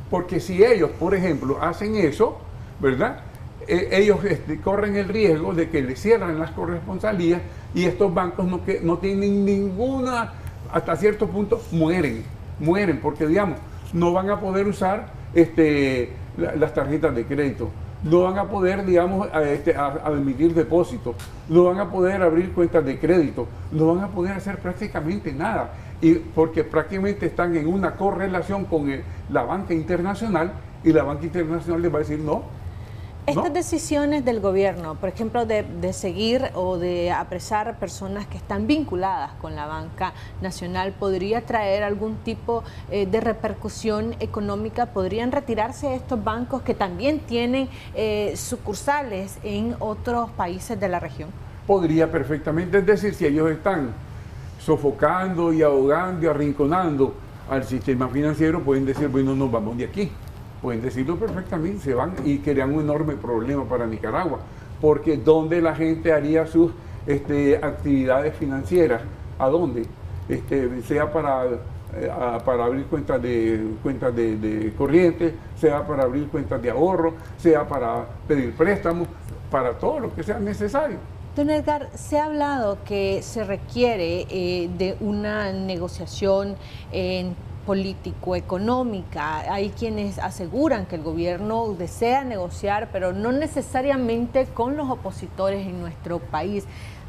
Porque si ellos, por ejemplo, hacen eso, ¿verdad? Ellos corren el riesgo de que les cierran las corresponsalías y estos bancos no tienen ninguna, hasta cierto punto mueren, porque, digamos, no van a poder usar las tarjetas de crédito, no van a poder, digamos, admitir depósitos, no van a poder abrir cuentas de crédito, no van a poder hacer prácticamente nada, y porque prácticamente están en una correlación con la banca internacional, y la banca internacional les va a decir no. Estas decisiones del gobierno, por ejemplo, de seguir o de apresar personas que están vinculadas con la banca nacional, ¿podría traer algún tipo de repercusión económica? ¿Podrían retirarse estos bancos que también tienen sucursales en otros países de la región? Podría perfectamente, es decir, si ellos están sofocando y ahogando y arrinconando al sistema financiero, pueden decir, bueno, nos vamos de aquí. Pueden decirlo perfectamente, se van y crean un enorme problema para Nicaragua, porque ¿dónde la gente haría sus actividades financieras? ¿A dónde? Sea para abrir cuentas de corriente, sea para abrir cuentas de ahorro, sea para pedir préstamos, para todo lo que sea necesario. Don Edgar, se ha hablado que se requiere de una negociación político-económica. Hay quienes aseguran que el gobierno desea negociar, pero no necesariamente con los opositores en nuestro país.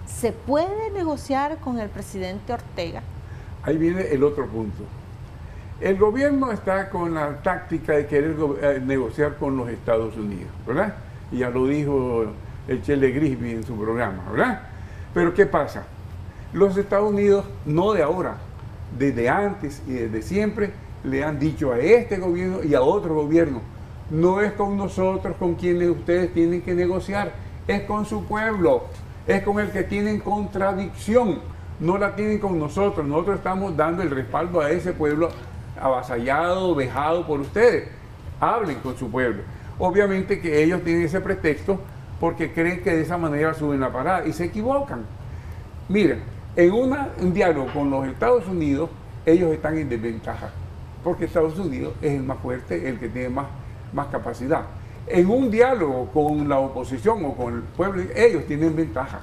¿Se puede negociar con el presidente Ortega? Ahí viene el otro punto. El gobierno está con la táctica de querer negociar con los Estados Unidos, ¿verdad? Y ya lo dijo el Chele Grisby en su programa, ¿verdad? Pero ¿qué pasa? Los Estados Unidos, no de ahora, desde antes y desde siempre, le han dicho a este gobierno y a otro gobierno, no es con nosotros con quienes ustedes tienen que negociar, es con su pueblo, es con el que tienen contradicción, no la tienen con nosotros. Nosotros estamos dando el respaldo a ese pueblo avasallado, vejado por ustedes. Hablen con su pueblo. Obviamente que ellos tienen ese pretexto porque creen que de esa manera suben la parada y se equivocan. Miren, en un diálogo con los Estados Unidos, ellos están en desventaja, porque Estados Unidos es el más fuerte, el que tiene más capacidad. En un diálogo con la oposición o con el pueblo, ellos tienen ventaja.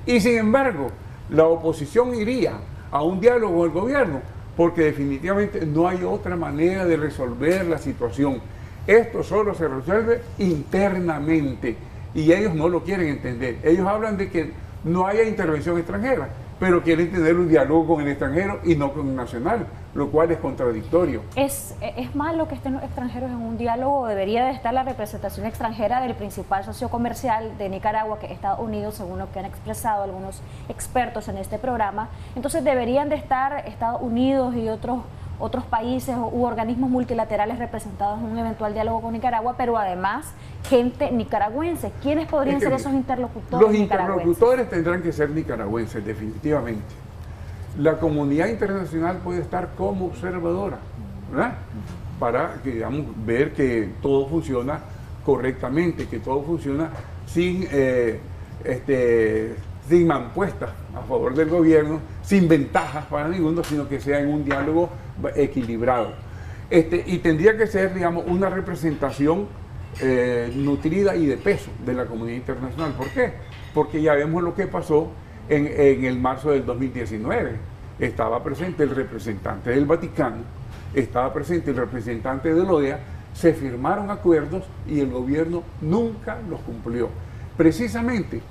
Y sin embargo, la oposición iría a un diálogo con el gobierno, porque definitivamente no hay otra manera de resolver la situación. Esto solo se resuelve internamente y ellos no lo quieren entender. Ellos hablan de que no haya intervención extranjera, pero quieren tener un diálogo con el extranjero y no con el nacional, lo cual es contradictorio. ¿Es malo que estén los extranjeros en un diálogo o debería de estar la representación extranjera del principal socio comercial de Nicaragua, que es Estados Unidos, según lo que han expresado algunos expertos en este programa? Entonces deberían de estar Estados Unidos y otros países u organismos multilaterales representados en un eventual diálogo con Nicaragua, pero además gente nicaragüense. ¿Quiénes podrían ser esos interlocutores? Los interlocutores tendrán que ser nicaragüenses, definitivamente. La comunidad internacional puede estar como observadora, ¿verdad? Para que, digamos, ver que todo funciona correctamente, que todo funciona sin mampuestas a favor del gobierno, sin ventajas para ninguno, sino que sea en un diálogo equilibrado. Y tendría que ser, digamos, una representación nutrida y de peso de la comunidad internacional. ¿Por qué? Porque ya vemos lo que pasó en el marzo del 2019. Estaba presente el representante del Vaticano, estaba presente el representante de la OEA, se firmaron acuerdos y el gobierno nunca los cumplió. Precisamente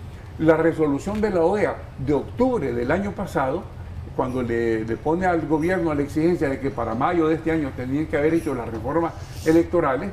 la resolución de la OEA de octubre del año pasado, cuando le pone al gobierno la exigencia de que para mayo de este año tenían que haber hecho las reformas electorales,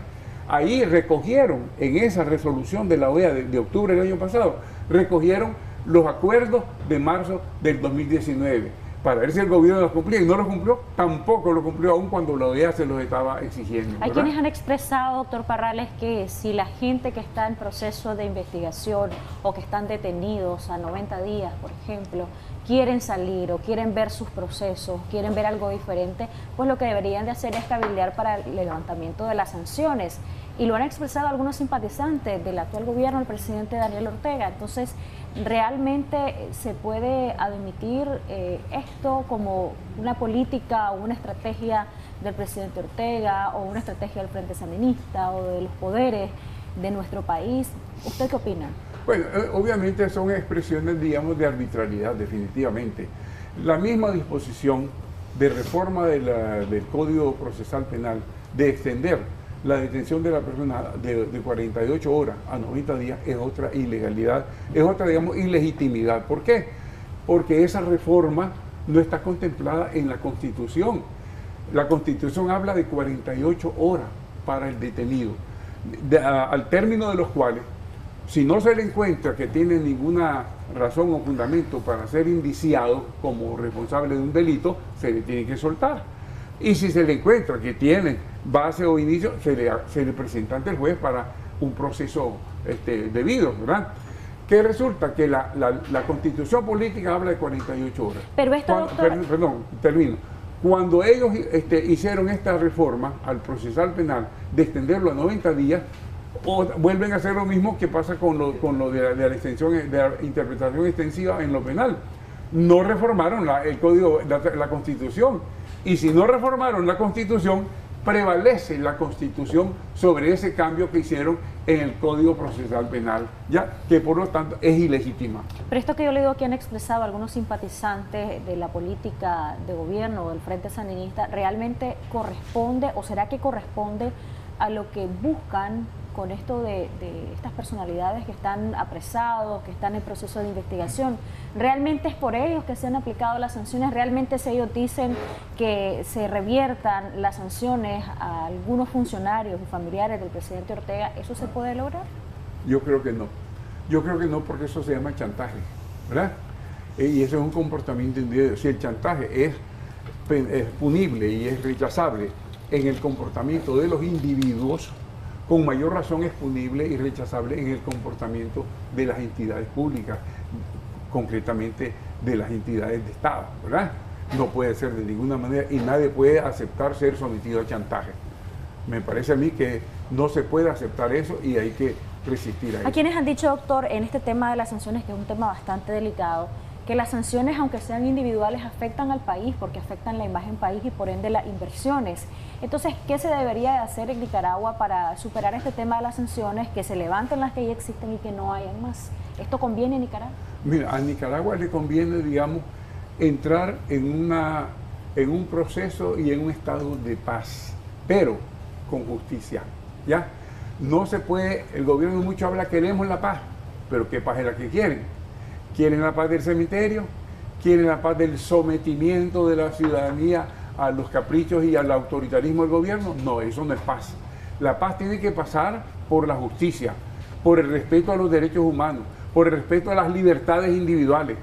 ahí recogieron, en esa resolución de la OEA de octubre del año pasado, recogieron los acuerdos de marzo del 2019, para ver si el gobierno los cumplía, y no los cumplió, tampoco lo cumplió, aún cuando la OEA se los estaba exigiendo. Hay ¿verdad? quienes han expresado, doctor Parrales, que si la gente que está en proceso de investigación o que están detenidos a 90 días, por ejemplo, quieren salir o quieren ver sus procesos, quieren ver algo diferente, pues lo que deberían de hacer es cabildear para el levantamiento de las sanciones. Y lo han expresado algunos simpatizantes del actual gobierno, el presidente Daniel Ortega. Entonces, ¿realmente se puede admitir esto como una política o una estrategia del presidente Ortega o una estrategia del Frente Sandinista o de los poderes de nuestro país? ¿Usted qué opina? Bueno, obviamente son expresiones, digamos, de arbitrariedad, definitivamente. La misma disposición de reforma del Código Procesal Penal, de extender la detención de la persona de 48 horas a 90 días, es otra ilegalidad, es otra, digamos, ilegitimidad. ¿Por qué? Porque esa reforma no está contemplada en la Constitución. La Constitución habla de 48 horas para el detenido, al término de los cuales, si no se le encuentra que tiene ninguna razón o fundamento para ser indiciado como responsable de un delito, se le tiene que soltar. Y si se le encuentra que tiene base o inicio, se le presenta ante el juez para un proceso debido, ¿verdad? Que resulta que la Constitución política habla de 48 horas. Pero esto, perdón, termino. Cuando ellos hicieron esta reforma al procesal penal de extenderlo a 90 días, vuelven a hacer lo mismo que pasa con lo de la extensión, de la interpretación extensiva en lo penal. No reformaron el código, la Constitución. Y si no reformaron la Constitución, prevalece la Constitución sobre ese cambio que hicieron en el Código Procesal Penal, ya que por lo tanto es ilegítima. Pero esto que yo le digo que han expresado algunos simpatizantes de la política de gobierno del Frente Sandinista, ¿realmente corresponde o será que corresponde a lo que buscan con esto de estas personalidades que están apresados, que están en proceso de investigación? ¿Realmente es por ellos que se han aplicado las sanciones? ¿Realmente si ellos dicen que se reviertan las sanciones a algunos funcionarios y familiares del presidente Ortega, eso se puede lograr? Yo creo que no. Yo creo que no, porque eso se llama chantaje, ¿verdad? Y eso es un comportamiento individual. Si el chantaje es punible y es rechazable en el comportamiento de los individuos, con mayor razón es punible y rechazable en el comportamiento de las entidades públicas, concretamente de las entidades de Estado, ¿verdad? No puede ser de ninguna manera y nadie puede aceptar ser sometido a chantaje. Me parece a mí que no se puede aceptar eso y hay que resistir a eso. A quienes han dicho, doctor, en este tema de las sanciones, que es un tema bastante delicado, que las sanciones, aunque sean individuales, afectan al país porque afectan la imagen país y por ende las inversiones. Entonces, ¿qué se debería de hacer en Nicaragua para superar este tema de las sanciones, que se levanten las que ya existen y que no hayan más? ¿Esto conviene a Nicaragua? Mira, a Nicaragua le conviene, digamos, entrar en un proceso y en un estado de paz, pero con justicia, ¿ya? No se puede, el gobierno mucho habla, queremos la paz, pero ¿qué paz es la que quieren? ¿Quieren la paz del cementerio? ¿Quieren la paz del sometimiento de la ciudadanía a los caprichos y al autoritarismo del gobierno? No, eso no es paz. La paz tiene que pasar por la justicia, por el respeto a los derechos humanos, por el respeto a las libertades individuales,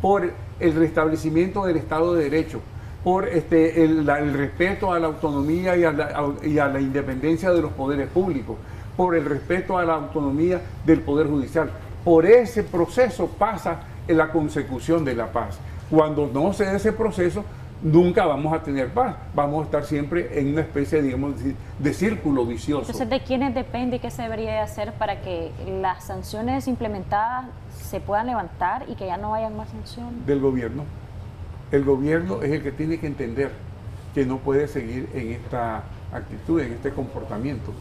por el restablecimiento del Estado de Derecho, por el respeto a la autonomía y a la independencia de los poderes públicos, por el respeto a la autonomía del Poder Judicial. Por ese proceso pasa en la consecución de la paz. Cuando no se dé ese proceso, nunca vamos a tener paz. Vamos a estar siempre en una especie, digamos, de círculo vicioso. Entonces, ¿de quiénes depende y qué se debería de hacer para que las sanciones implementadas se puedan levantar y que ya no hayan más sanciones? Del gobierno. El gobierno es el que tiene que entender que no puede seguir en esta actitud, en este comportamiento.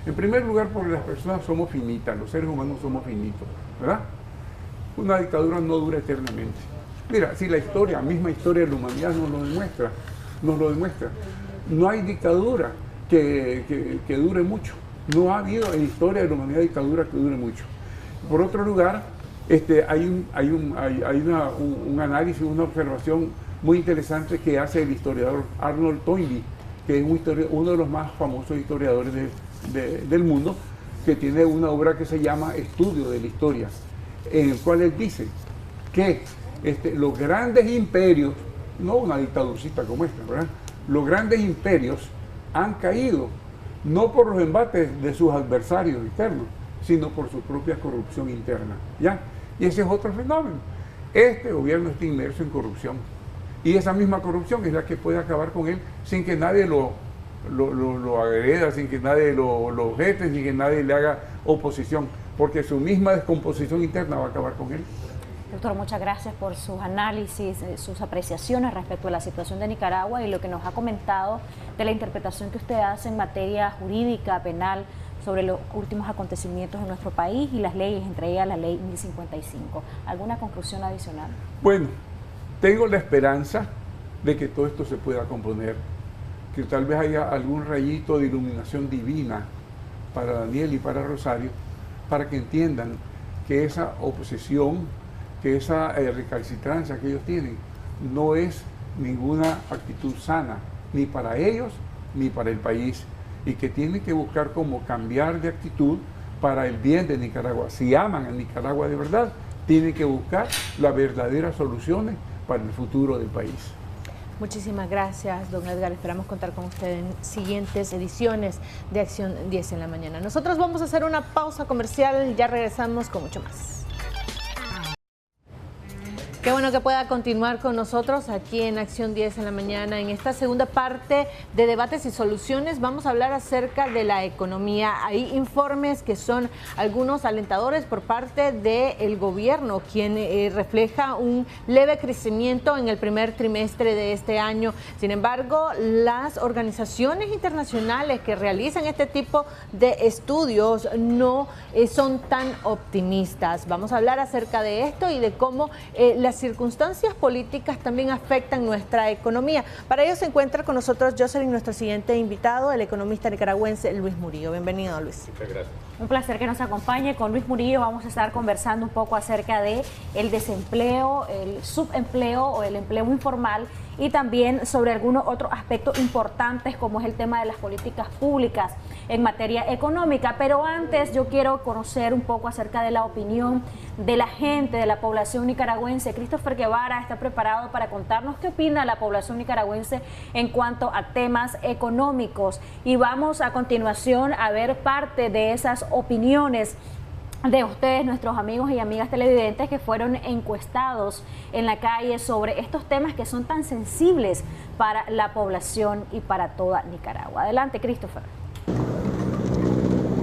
En primer lugar, porque las personas somos finitas, los seres humanos somos finitos, ¿verdad? Una dictadura no dura eternamente. Mira, si la misma historia de la humanidad nos lo demuestra. No hay dictadura que dure mucho. No ha habido en la historia de la humanidad dictadura que dure mucho. Por otro lugar, hay un análisis, una observación muy interesante que hace el historiador Arnold Toynbee, que es uno de los más famosos historiadores del mundo, que tiene una obra que se llama Estudio de la Historia, en el cual él dice que los grandes imperios, no una dictadurcita como esta, ¿verdad? Los grandes imperios han caído no por los embates de sus adversarios internos, sino por su propia corrupción interna, ¿ya? Y ese es otro fenómeno. Este gobierno está inmerso en corrupción y esa misma corrupción es la que puede acabar con él sin que nadie lo agreda, sin que nadie lo objete, sin que nadie le haga oposición, porque su misma descomposición interna va a acabar con él. Doctor, muchas gracias por sus análisis, sus apreciaciones respecto a la situación de Nicaragua y lo que nos ha comentado de la interpretación que usted hace en materia jurídica, penal, sobre los últimos acontecimientos en nuestro país y las leyes, entre ellas la ley 1055. ¿Alguna conclusión adicional? Bueno, tengo la esperanza de que todo esto se pueda componer, que tal vez haya algún rayito de iluminación divina para Daniel y para Rosario, para que entiendan que esa oposición, que esa recalcitrancia que ellos tienen, no es ninguna actitud sana, ni para ellos, ni para el país, y que tienen que buscar cómo cambiar de actitud para el bien de Nicaragua. Si aman a Nicaragua de verdad, tienen que buscar las verdaderas soluciones para el futuro del país. Muchísimas gracias, don Edgar. Esperamos contar con usted en siguientes ediciones de Acción 10 en la mañana. Nosotros vamos a hacer una pausa comercial y ya regresamos con mucho más. Qué bueno que pueda continuar con nosotros aquí en Acción 10 en la mañana. En esta segunda parte de Debates y Soluciones vamos a hablar acerca de la economía. Hay informes que son algunos alentadores por parte del gobierno, quien refleja un leve crecimiento en el primer trimestre de este año. Sin embargo, las organizaciones internacionales que realizan este tipo de estudios no son tan optimistas. Vamos a hablar acerca de esto y de cómo las circunstancias políticas también afectan nuestra economía. Para ello se encuentra con nosotros Jocelyn, nuestro siguiente invitado, el economista nicaragüense Luis Murillo. Bienvenido, Luis. Muchas gracias. Un placer que nos acompañe. Con Luis Murillo vamos a estar conversando un poco acerca de el desempleo, el subempleo o el empleo informal y también sobre algunos otros aspectos importantes como es el tema de las políticas públicas en materia económica. Pero antes yo quiero conocer un poco acerca de la opinión de la gente, de la población nicaragüense. Christopher Guevara está preparado para contarnos qué opina la población nicaragüense en cuanto a temas económicos. Y vamos a continuación a ver parte de esas opiniones de ustedes, nuestros amigos y amigas televidentes que fueron encuestados en la calle sobre estos temas que son tan sensibles para la población y para toda Nicaragua. Adelante, Christopher.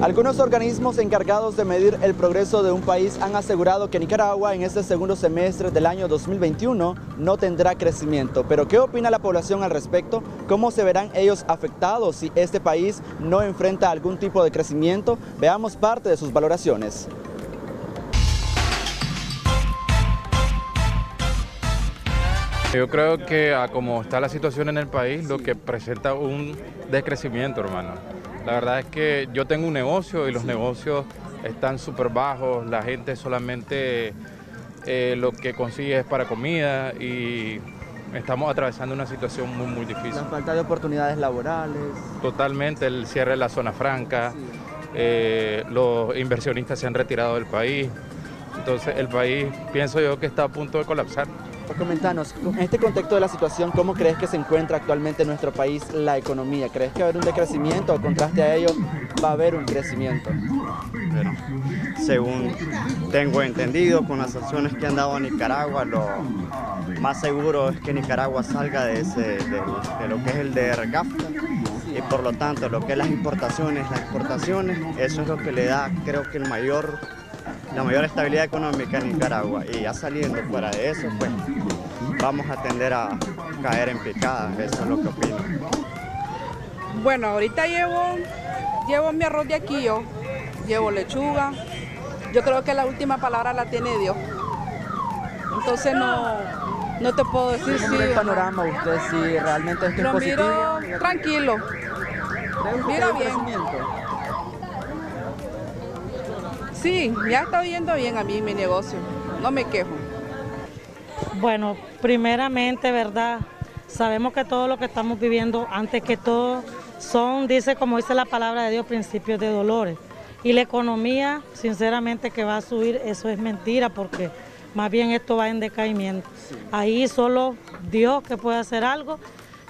Algunos organismos encargados de medir el progreso de un país han asegurado que Nicaragua en este segundo semestre del año 2021 no tendrá crecimiento. Pero ¿qué opina la población al respecto? ¿Cómo se verán ellos afectados si este país no enfrenta algún tipo de crecimiento? Veamos parte de sus valoraciones. Yo creo que como está la situación en el país, lo que presenta un decrecimiento, hermano. La verdad es que yo tengo un negocio y los negocios están súper bajos, la gente solamente lo que consigue es para comida y estamos atravesando una situación muy difícil. La falta de oportunidades laborales. Totalmente, el cierre de la zona franca, los inversionistas se han retirado del país, entonces el país pienso yo que está a punto de colapsar. Comentanos, en este contexto de la situación, ¿cómo crees que se encuentra actualmente en nuestro país la economía? ¿Crees que va a haber un decrecimiento o contraste a ello va a haber un crecimiento? Bueno, según tengo entendido, con las sanciones que han dado a Nicaragua, lo más seguro es que Nicaragua salga de lo que es el DRCAFTA y por lo tanto lo que es las exportaciones, eso es lo que le da, creo que la mayor estabilidad económica a Nicaragua. Y ya saliendo fuera de eso, pues vamos a tender a caer en picada. Eso es lo que opino. Bueno, ahorita llevo mi arroz de aquí, llevo lechuga. Yo creo que la última palabra la tiene Dios. Entonces no te puedo decir si... ¿Cómo ve el panorama usted si realmente esto es positivo? Lo miro tranquilo. Mira bien. Sí, ya está yendo bien a mí mi negocio, no me quejo. Bueno, primeramente, ¿verdad? Sabemos que todo lo que estamos viviendo, antes que todo, como dice la palabra de Dios, principios de dolores. Y la economía, sinceramente, que va a subir, eso es mentira, porque más bien esto va en decaimiento. Sí. Ahí solo Dios que puede hacer algo,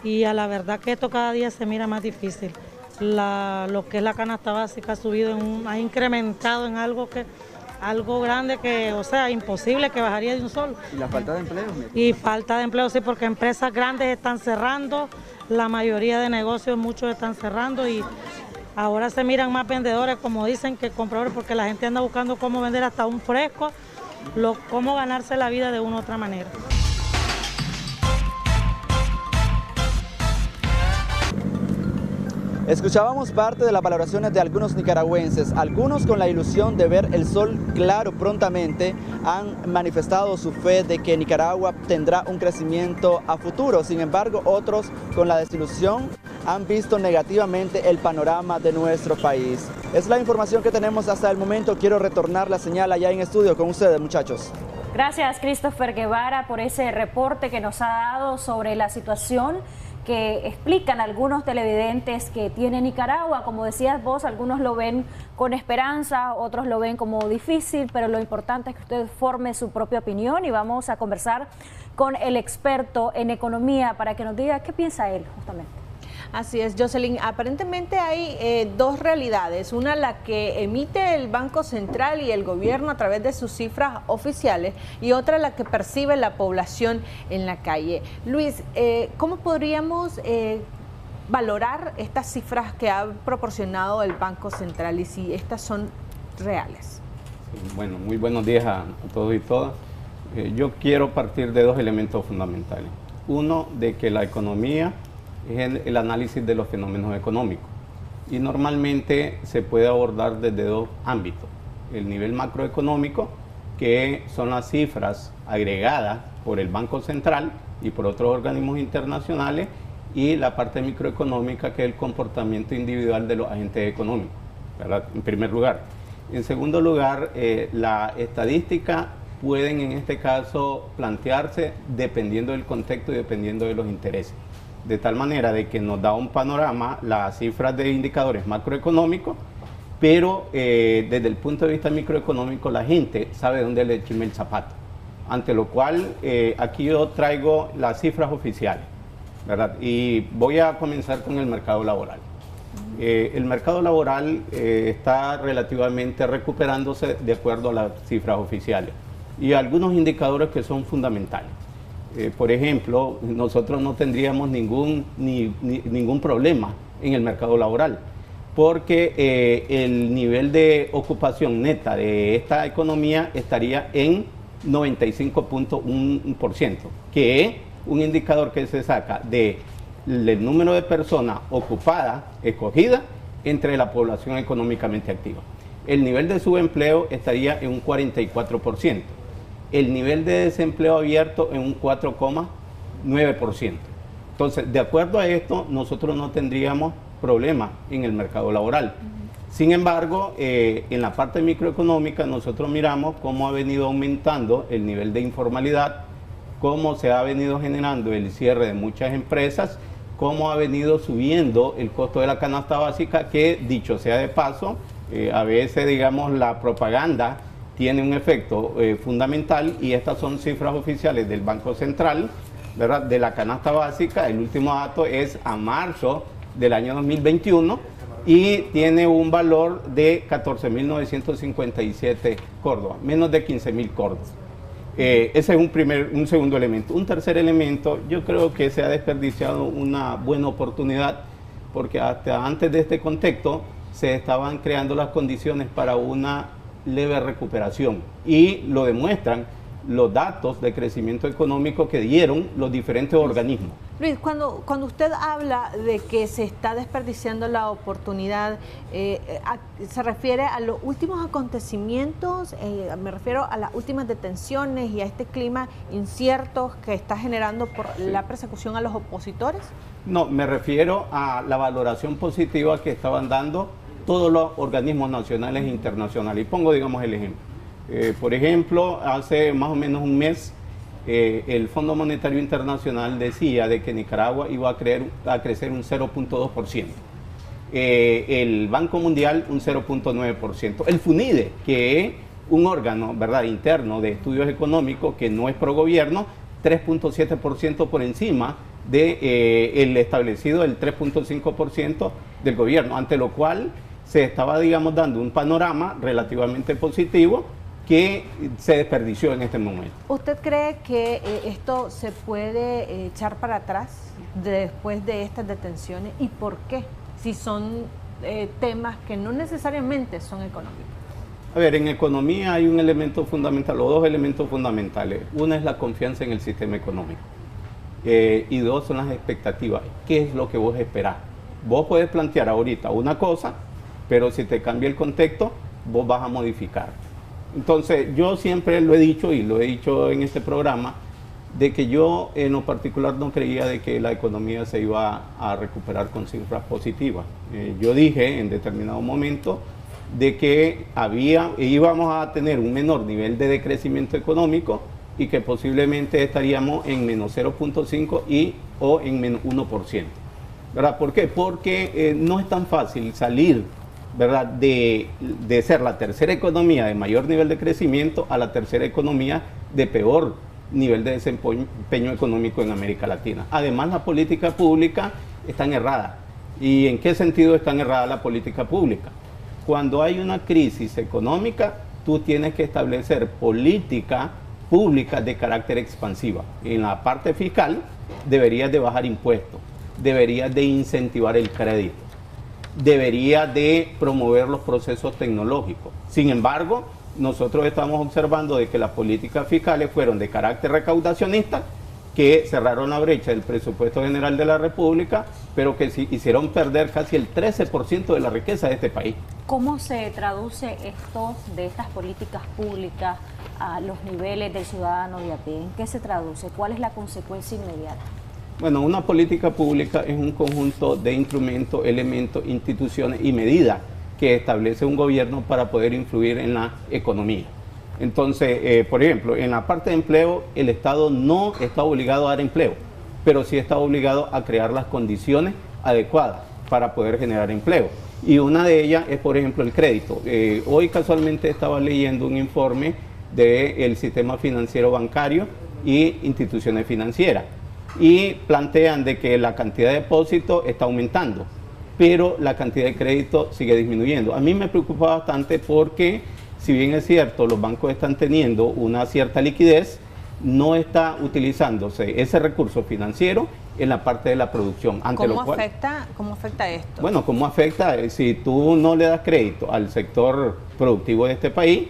y a la verdad que esto cada día se mira más difícil. Lo que es la canasta básica ha subido, ha incrementado en algo grande que, o sea, imposible que bajaría de un solo. ¿Y la falta de empleo? Y falta de empleo, sí, porque empresas grandes están cerrando, la mayoría de negocios, muchos están cerrando y ahora se miran más vendedores, como dicen, que compradores, porque la gente anda buscando cómo vender hasta un fresco, cómo ganarse la vida de una u otra manera. Escuchábamos parte de las valoraciones de algunos nicaragüenses. Algunos, con la ilusión de ver el sol claro prontamente, han manifestado su fe de que Nicaragua tendrá un crecimiento a futuro. Sin embargo, otros, con la desilusión, han visto negativamente el panorama de nuestro país. Es la información que tenemos hasta el momento. Quiero retornar la señal allá en estudio con ustedes, muchachos. Gracias, Christopher Guevara, por ese reporte que nos ha dado sobre la situación que explican algunos televidentes que tiene Nicaragua. Como decías vos, algunos lo ven con esperanza, otros lo ven como difícil, pero lo importante es que usted forme su propia opinión y vamos a conversar con el experto en economía para que nos diga qué piensa él justamente. Así es, Jocelyn. Aparentemente hay dos realidades. Una, la que emite el Banco Central y el gobierno a través de sus cifras oficiales, y otra, la que percibe la población en la calle. Luis, ¿cómo podríamos valorar estas cifras que ha proporcionado el Banco Central y si estas son reales? Bueno, muy buenos días a todos y todas. Yo quiero partir de dos elementos fundamentales. Uno, de que la economía es el análisis de los fenómenos económicos y normalmente se puede abordar desde dos ámbitos. El nivel macroeconómico, que son las cifras agregadas por el Banco Central y por otros organismos internacionales, y la parte microeconómica, que es el comportamiento individual de los agentes económicos, ¿verdad? En primer lugar. En segundo lugar, la estadística pueden en este caso plantearse dependiendo del contexto y dependiendo de los intereses. De tal manera de que nos da un panorama las cifras de indicadores macroeconómicos, pero desde el punto de vista microeconómico la gente sabe dónde le chima el zapato. Ante lo cual aquí yo traigo las cifras oficiales, ¿verdad? Y voy a comenzar con el mercado laboral. El mercado laboral está relativamente recuperándose de acuerdo a las cifras oficiales y algunos indicadores que son fundamentales. Por ejemplo, nosotros no tendríamos ningún problema en el mercado laboral, porque el nivel de ocupación neta de esta economía estaría en 95.1%, que es un indicador que se saca del número de personas ocupadas, escogidas, entre la población económicamente activa. El nivel de subempleo estaría en un 44%. El nivel de desempleo abierto en un 4,9%. Entonces, de acuerdo a esto, nosotros no tendríamos problemas en el mercado laboral. Sin embargo, en la parte microeconómica nosotros miramos cómo ha venido aumentando el nivel de informalidad, cómo se ha venido generando el cierre de muchas empresas, cómo ha venido subiendo el costo de la canasta básica, que dicho sea de paso, a veces digamos la propaganda tiene un efecto fundamental, y estas son cifras oficiales del Banco Central, ¿verdad? De la canasta básica. El último dato es a marzo del año 2021 y tiene un valor de 14.957 córdobas, menos de 15.000 córdobas. Ese es un segundo elemento. Un tercer elemento, yo creo que se ha desperdiciado una buena oportunidad, porque hasta antes de este contexto se estaban creando las condiciones para una leve recuperación, y lo demuestran los datos de crecimiento económico que dieron los diferentes organismos. Luis, cuando usted habla de que se está desperdiciando la oportunidad, ¿se refiere a los últimos acontecimientos? Me refiero a las últimas detenciones y a este clima incierto que está generando por la persecución a los opositores. No, me refiero a la valoración positiva que estaban dando todos los organismos nacionales e internacionales. Y pongo, digamos, el ejemplo. Por ejemplo, hace más o menos un mes, el Fondo Monetario Internacional decía de que Nicaragua iba a crecer un 0.2%. El Banco Mundial un 0.9%. El FUNIDE, que es un órgano, ¿verdad?, interno de estudios económicos que no es pro gobierno, 3.7% por encima del establecido del 3.5% del gobierno, ante lo cual se estaba, digamos, dando un panorama relativamente positivo que se desperdició en este momento. ¿Usted cree que esto se puede echar para atrás después de estas detenciones? ¿Y por qué? Si son temas que no necesariamente son económicos. A ver, en economía hay un elemento fundamental, o dos elementos fundamentales. Uno es la confianza en el sistema económico. Y dos son las expectativas. ¿Qué es lo que vos esperás? Vos podés plantear ahorita una cosa, pero si te cambia el contexto, vos vas a modificar. Entonces, yo siempre lo he dicho, y lo he dicho en este programa, de que yo en lo particular no creía de que la economía se iba a recuperar con cifras positivas. Yo dije en determinado momento de que íbamos a tener un menor nivel de decrecimiento económico y que posiblemente estaríamos en menos 0.5 o en menos 1%. ¿Verdad? ¿Por qué? Porque no es tan fácil salir, ¿verdad?, de ser la tercera economía de mayor nivel de crecimiento a la tercera economía de peor nivel de desempeño económico en América Latina. Además, las políticas públicas están erradas. ¿Y en qué sentido está errada la política pública? Cuando hay una crisis económica, tú tienes que establecer política pública de carácter expansiva. En la parte fiscal deberías de bajar impuestos, deberías de incentivar el crédito, deberías de promover los procesos tecnológicos. Sin embargo, nosotros estamos observando de que las políticas fiscales fueron de carácter recaudacionista, que cerraron la brecha del presupuesto general de la República, pero que sí hicieron perder casi el 13% de la riqueza de este país. ¿Cómo se traduce esto de estas políticas públicas a los niveles del ciudadano de a pie? ¿En qué se traduce? ¿Cuál es la consecuencia inmediata? Bueno, una política pública es un conjunto de instrumentos, elementos, instituciones y medidas que establece un gobierno para poder influir en la economía. Entonces, por ejemplo, en la parte de empleo, el Estado no está obligado a dar empleo, pero sí está obligado a crear las condiciones adecuadas para poder generar empleo. Y una de ellas es, por ejemplo, el crédito. Hoy casualmente estaba leyendo un informe del sistema financiero bancario y instituciones financieras, y plantean de que la cantidad de depósitos está aumentando, pero la cantidad de crédito sigue disminuyendo. A mí me preocupa bastante porque, si bien es cierto, los bancos están teniendo una cierta liquidez, no está utilizándose ese recurso financiero en la parte de la producción. ¿Cómo afecta esto? Bueno, ¿cómo afecta? Si tú no le das crédito al sector productivo de este país,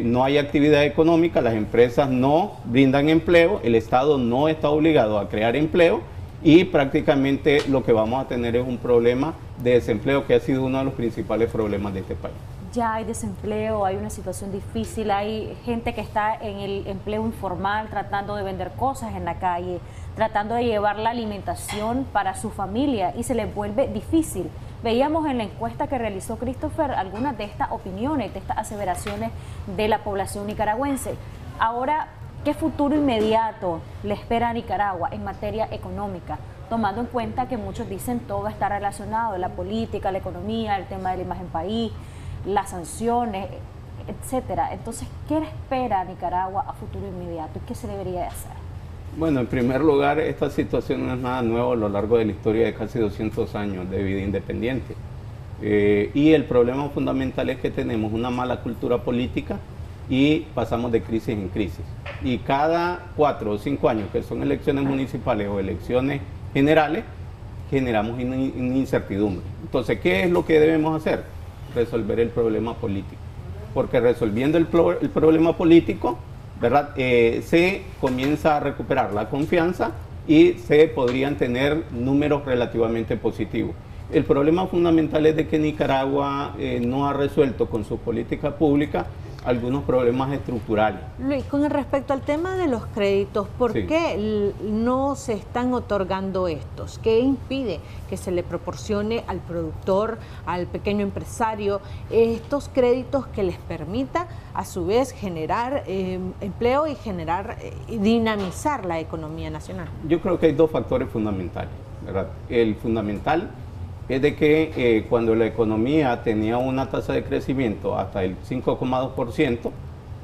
no hay actividad económica, las empresas no brindan empleo, el Estado no está obligado a crear empleo, y prácticamente lo que vamos a tener es un problema de desempleo, que ha sido uno de los principales problemas de este país. Ya hay desempleo, hay una situación difícil, hay gente que está en el empleo informal tratando de vender cosas en la calle, tratando de llevar la alimentación para su familia, y se les vuelve difícil. Veíamos en la encuesta que realizó Christopher algunas de estas opiniones, de estas aseveraciones de la población nicaragüense. Ahora, ¿qué futuro inmediato le espera a Nicaragua en materia económica? Tomando en cuenta que muchos dicen todo está relacionado, la política, la economía, el tema de la imagen país, las sanciones, etcétera. Entonces, ¿qué le espera a Nicaragua a futuro inmediato y qué se debería de hacer? Bueno, en primer lugar, esta situación no es nada nuevo a lo largo de la historia de casi 200 años de vida independiente. Y el problema fundamental es que tenemos una mala cultura política y pasamos de crisis en crisis. Y cada 4 o 5 años, que son elecciones municipales o elecciones generales, generamos una incertidumbre. Entonces, ¿qué es lo que debemos hacer? Resolver el problema político. Porque resolviendo el problema político, ¿verdad? Se comienza a recuperar la confianza y se podrían tener números relativamente positivos. El problema fundamental es de que Nicaragua no ha resuelto con su política pública algunos problemas estructurales. Luis, con respecto al tema de los créditos, ¿por qué no se están otorgando estos? ¿Qué impide que se le proporcione al productor, al pequeño empresario, estos créditos que les permita a su vez generar empleo y generar y dinamizar la economía nacional? Yo creo que hay dos factores fundamentales, ¿verdad? El fundamental es de que cuando la economía tenía una tasa de crecimiento hasta el 5,2%,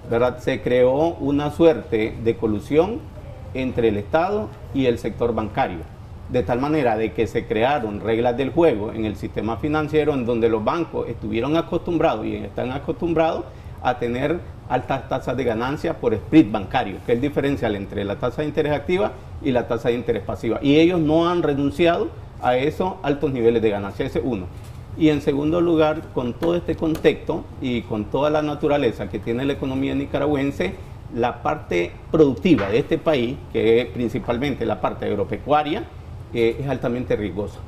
¿verdad?, se creó una suerte de colusión entre el Estado y el sector bancario, de tal manera de que se crearon reglas del juego en el sistema financiero en donde los bancos estuvieron acostumbrados y están acostumbrados a tener altas tasas de ganancia por split bancario, que es el diferencial entre la tasa de interés activa y la tasa de interés pasiva. Y ellos no han renunciado a esos altos niveles de ganancia, ese es uno. Y en segundo lugar, con todo este contexto y con toda la naturaleza que tiene la economía nicaragüense, la parte productiva de este país, que es principalmente la parte agropecuaria, es altamente riesgosa.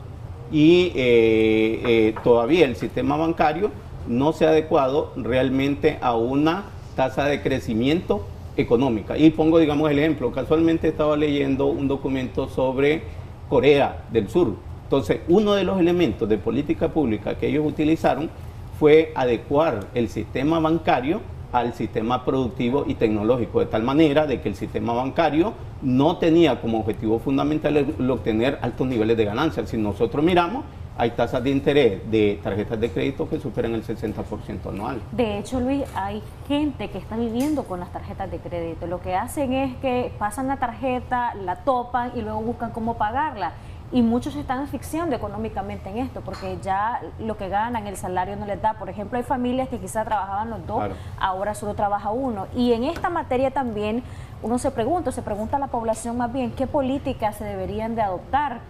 Y todavía el sistema bancario no se ha adecuado realmente a una tasa de crecimiento económica. Y pongo, digamos, el ejemplo. Casualmente estaba leyendo un documento sobre Corea del Sur. Entonces, uno de los elementos de política pública que ellos utilizaron fue adecuar el sistema bancario al sistema productivo y tecnológico, de tal manera de que el sistema bancario no tenía como objetivo fundamental el obtener altos niveles de ganancias. Si nosotros miramos, hay tasas de interés de tarjetas de crédito que superan el 60% anual. De hecho, Luis, hay gente que está viviendo con las tarjetas de crédito. Lo que hacen es que pasan la tarjeta, la topan y luego buscan cómo pagarla. y muchos se están asfixiando económicamente en esto, porque ya lo que ganan, el salario no les da. Por ejemplo, hay familias que quizás trabajaban los dos, ahora solo trabaja uno. Y en esta materia también uno se pregunta a la población más bien, ¿qué políticas se deberían de adoptar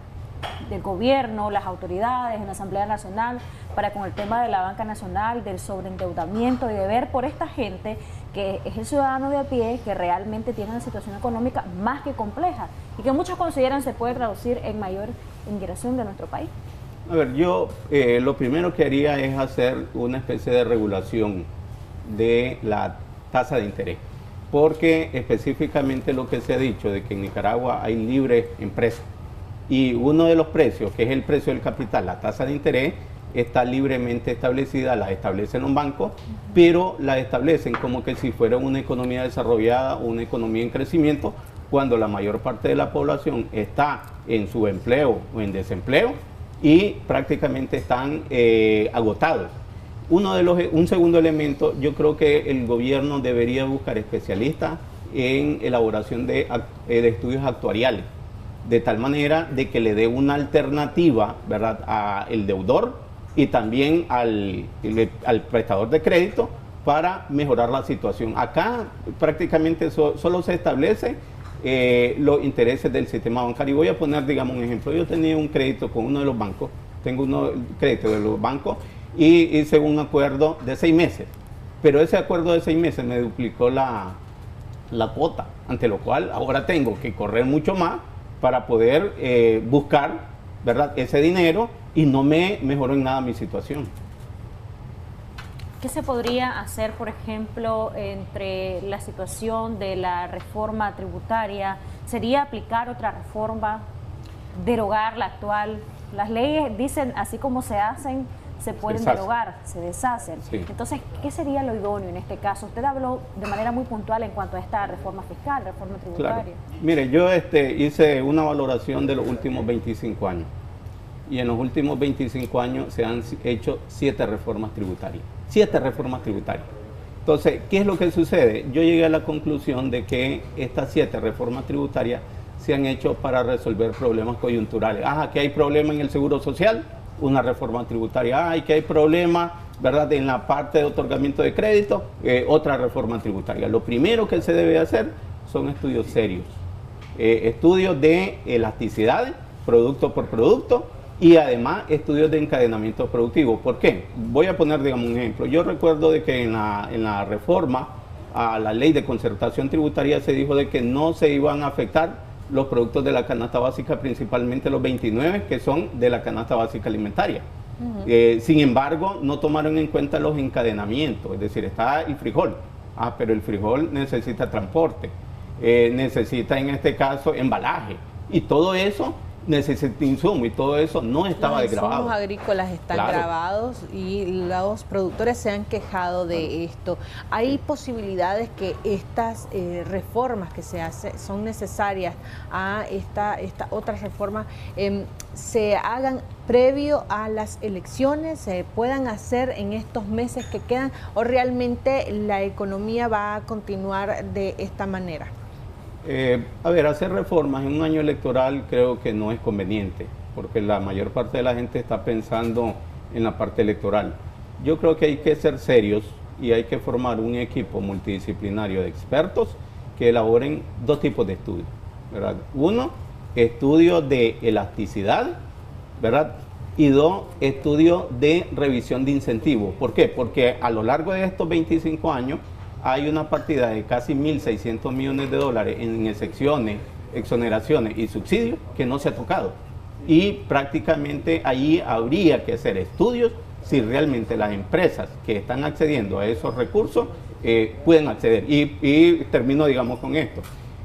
del gobierno, las autoridades, en la Asamblea Nacional, para con el tema de la banca nacional, del sobreendeudamiento y de ver por esta gente que es el ciudadano de a pie, que realmente tiene una situación económica más que compleja y que muchos consideran se puede traducir en mayor inmigración de nuestro país? A ver, yo lo primero que haría es hacer una especie de regulación de la tasa de interés, porque específicamente lo que se ha dicho de que en Nicaragua hay libre empresa, y uno de los precios, que es el precio del capital, la tasa de interés, está libremente establecida, la establecen los bancos, pero la establecen como que si fuera una economía desarrollada o una economía en crecimiento, cuando la mayor parte de la población está en subempleo o en desempleo y prácticamente están agotados. Un segundo elemento, yo creo que el gobierno debería buscar especialistas en elaboración de estudios actuariales, de tal manera de que le dé una alternativa, ¿verdad?, al deudor y también al prestador de crédito para mejorar la situación. Acá prácticamente solo se establece los intereses del sistema bancario. Y voy a poner, digamos, un ejemplo. Yo tenía un crédito con uno de los bancos, tengo un crédito de los bancos y hice un acuerdo de 6 meses, pero ese acuerdo de 6 meses me duplicó la cuota, ante lo cual ahora tengo que correr mucho más para poder buscar, ¿verdad?, ese dinero, y no me mejoró en nada mi situación. ¿Qué se podría hacer, por ejemplo, entre la situación de la reforma tributaria? ¿Sería aplicar otra reforma, derogar la actual? Las leyes dicen, así como se hacen, se pueden derogar, se deshacen. Sí. Entonces, ¿qué sería lo idóneo en este caso? Usted habló de manera muy puntual en cuanto a esta reforma fiscal, reforma tributaria. Claro. Mire, yo hice una valoración de los últimos 25 años. Y en los últimos 25 años se han hecho 7 reformas tributarias. 7 reformas tributarias. Entonces, ¿qué es lo que sucede? Yo llegué a la conclusión de que estas 7 reformas tributarias se han hecho para resolver problemas coyunturales. Que hay problemas en el seguro social, una reforma tributaria. Que hay problemas, ¿verdad?, en la parte de otorgamiento de crédito, otra reforma tributaria. Lo primero que se debe hacer son estudios serios. Estudios de elasticidades, producto por producto, y además estudios de encadenamiento productivo. ¿Por qué? Voy a poner, digamos, un ejemplo. Yo recuerdo de que en la reforma a la ley de concertación tributaria se dijo de que no se iban a afectar los productos de la canasta básica, principalmente los 29 que son de la canasta básica alimentaria. Sin embargo, no tomaron en cuenta los encadenamientos, es decir, está el frijol, pero el frijol necesita transporte, necesita en este caso embalaje, y todo eso necesita insumo, y todo eso no estaba desgrabado. Los insumos agrícolas están grabados y los productores se han quejado de esto. ¿Hay posibilidades que estas reformas que se hacen son necesarias a esta otra reforma se hagan previo a las elecciones, se puedan hacer en estos meses que quedan, o realmente la economía va a continuar de esta manera? Hacer reformas en un año electoral creo que no es conveniente, porque la mayor parte de la gente está pensando en la parte electoral. Yo creo que hay que ser serios y hay que formar un equipo multidisciplinario de expertos que elaboren 2 tipos de estudios, ¿verdad? 1, estudios de elasticidad, ¿verdad? Y 2, estudios de revisión de incentivos. ¿Por qué? Porque a lo largo de estos 25 años hay una partida de casi 1.600 millones de dólares en excepciones, exoneraciones y subsidios que no se ha tocado. Y prácticamente allí habría que hacer estudios si realmente las empresas que están accediendo a esos recursos pueden acceder. Y termino, digamos, con esto.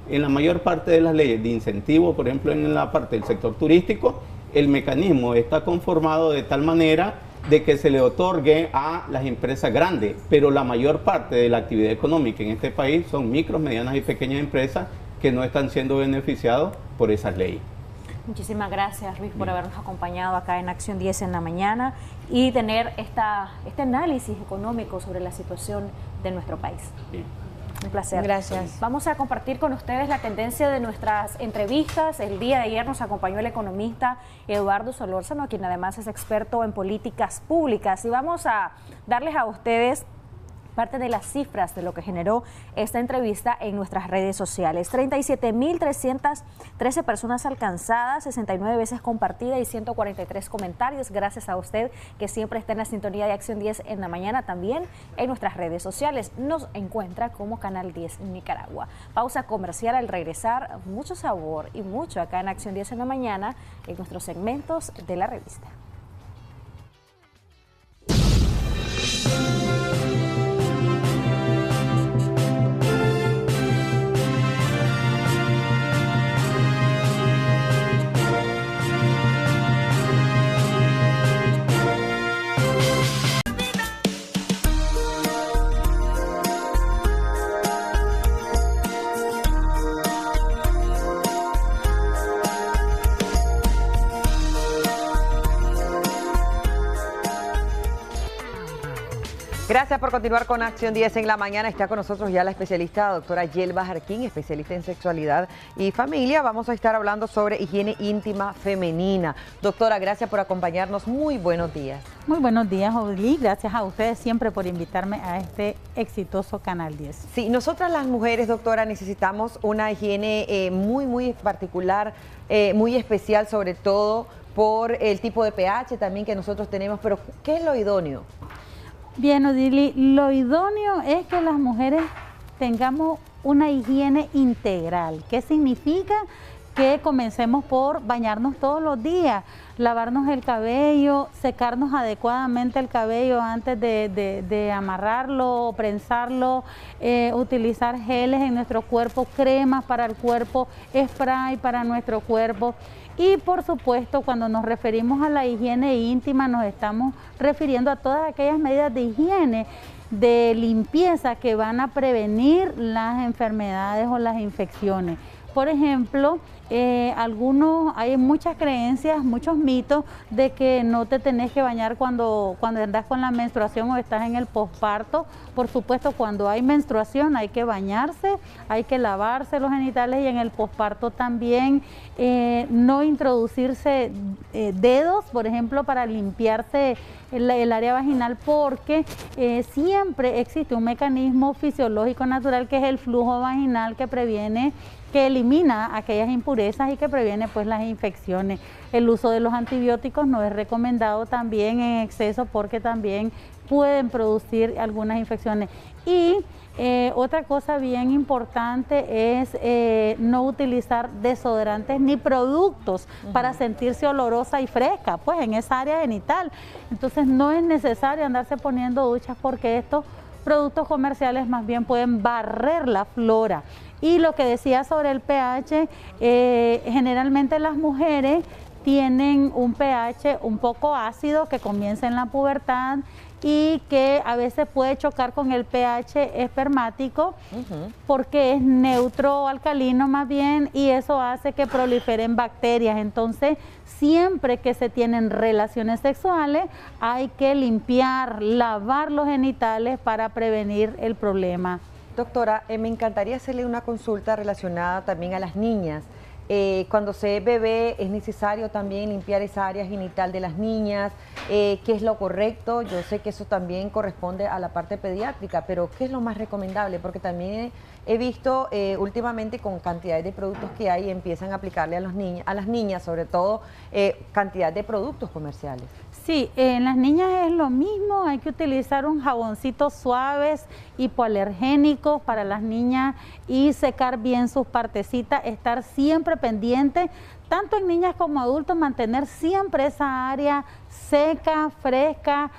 En la mayor parte de las leyes de incentivo, por ejemplo, en la parte del sector turístico, el mecanismo está conformado de tal manera de que se le otorgue a las empresas grandes, pero la mayor parte de la actividad económica en este país son micros, medianas y pequeñas empresas que no están siendo beneficiados por esas leyes. Muchísimas gracias, Ruiz, por habernos acompañado acá en Acción 10 en la mañana y tener este análisis económico sobre la situación de nuestro país. Bien. Un placer. Gracias. Vamos a compartir con ustedes la tendencia de nuestras entrevistas. El día de ayer nos acompañó el economista Eduardo Solórzano, quien además es experto en políticas públicas. Y vamos a darles a ustedes parte de las cifras de lo que generó esta entrevista en nuestras redes sociales. 37.313 personas alcanzadas, 69 veces compartida y 143 comentarios. Gracias a usted que siempre está en la sintonía de Acción 10 en la mañana, también en nuestras redes sociales. Nos encuentra como Canal 10 Nicaragua. Pausa comercial. Al regresar, mucho sabor y mucho acá en Acción 10 en la mañana en nuestros segmentos de la revista. Gracias por continuar con Acción 10 en la mañana. Está con nosotros ya la especialista doctora Yelva Jarquín, especialista en sexualidad y familia. Vamos a estar hablando sobre higiene íntima femenina. Doctora, gracias por acompañarnos. Muy buenos días. Muy buenos días, Odilí. Gracias a ustedes siempre por invitarme a este exitoso Canal 10. Sí, nosotras las mujeres, doctora, necesitamos una higiene muy particular, muy especial, sobre todo por el tipo de pH también que nosotros tenemos. Pero, ¿qué es lo idóneo? Bien, Odili, lo idóneo es que las mujeres tengamos una higiene integral. ¿Qué significa? Que comencemos por bañarnos todos los días, lavarnos el cabello, secarnos adecuadamente el cabello antes de amarrarlo o prensarlo, utilizar geles en nuestro cuerpo, cremas para el cuerpo, spray para nuestro cuerpo. Y por supuesto, cuando nos referimos a la higiene íntima, nos estamos refiriendo a todas aquellas medidas de higiene, de limpieza que van a prevenir las enfermedades o las infecciones. Por ejemplo, hay muchas creencias, muchos mitos de que no te tenés que bañar cuando andas con la menstruación o estás en el posparto. Por supuesto, cuando hay menstruación hay que bañarse, hay que lavarse los genitales, y en el posparto también no introducirse dedos, por ejemplo, para limpiarse el área vaginal, porque siempre existe un mecanismo fisiológico natural que es el flujo vaginal, que elimina aquellas impurezas y que previene pues las infecciones. El uso de los antibióticos no es recomendado también en exceso, porque también pueden producir algunas infecciones. Y otra cosa bien importante es no utilizar desodorantes ni productos para sentirse olorosa y fresca, pues en esa área genital. Entonces no es necesario andarse poniendo duchas, porque estos productos comerciales más bien pueden barrer la flora. Y lo que decía sobre el pH, generalmente las mujeres tienen un pH un poco ácido que comienza en la pubertad y que a veces puede chocar con el pH espermático, porque es neutro o alcalino más bien, y eso hace que proliferen bacterias. Entonces, siempre que se tienen relaciones sexuales, hay que limpiar, lavar los genitales para prevenir el problema. Doctora, me encantaría hacerle una consulta relacionada también a las niñas. Cuando se es bebé, ¿es necesario también limpiar esa área genital de las niñas? ¿Qué es lo correcto? Yo sé que eso también corresponde a la parte pediátrica, pero ¿qué es lo más recomendable? Porque también he visto últimamente, con cantidades de productos que hay, empiezan a aplicarle a las niñas, sobre todo cantidad de productos comerciales. Sí, en las niñas es lo mismo, hay que utilizar un jaboncito suaves, hipoalergénicos para las niñas, y secar bien sus partecitas, estar siempre pendiente, tanto en niñas como adultos, mantener siempre esa área seca, fresca,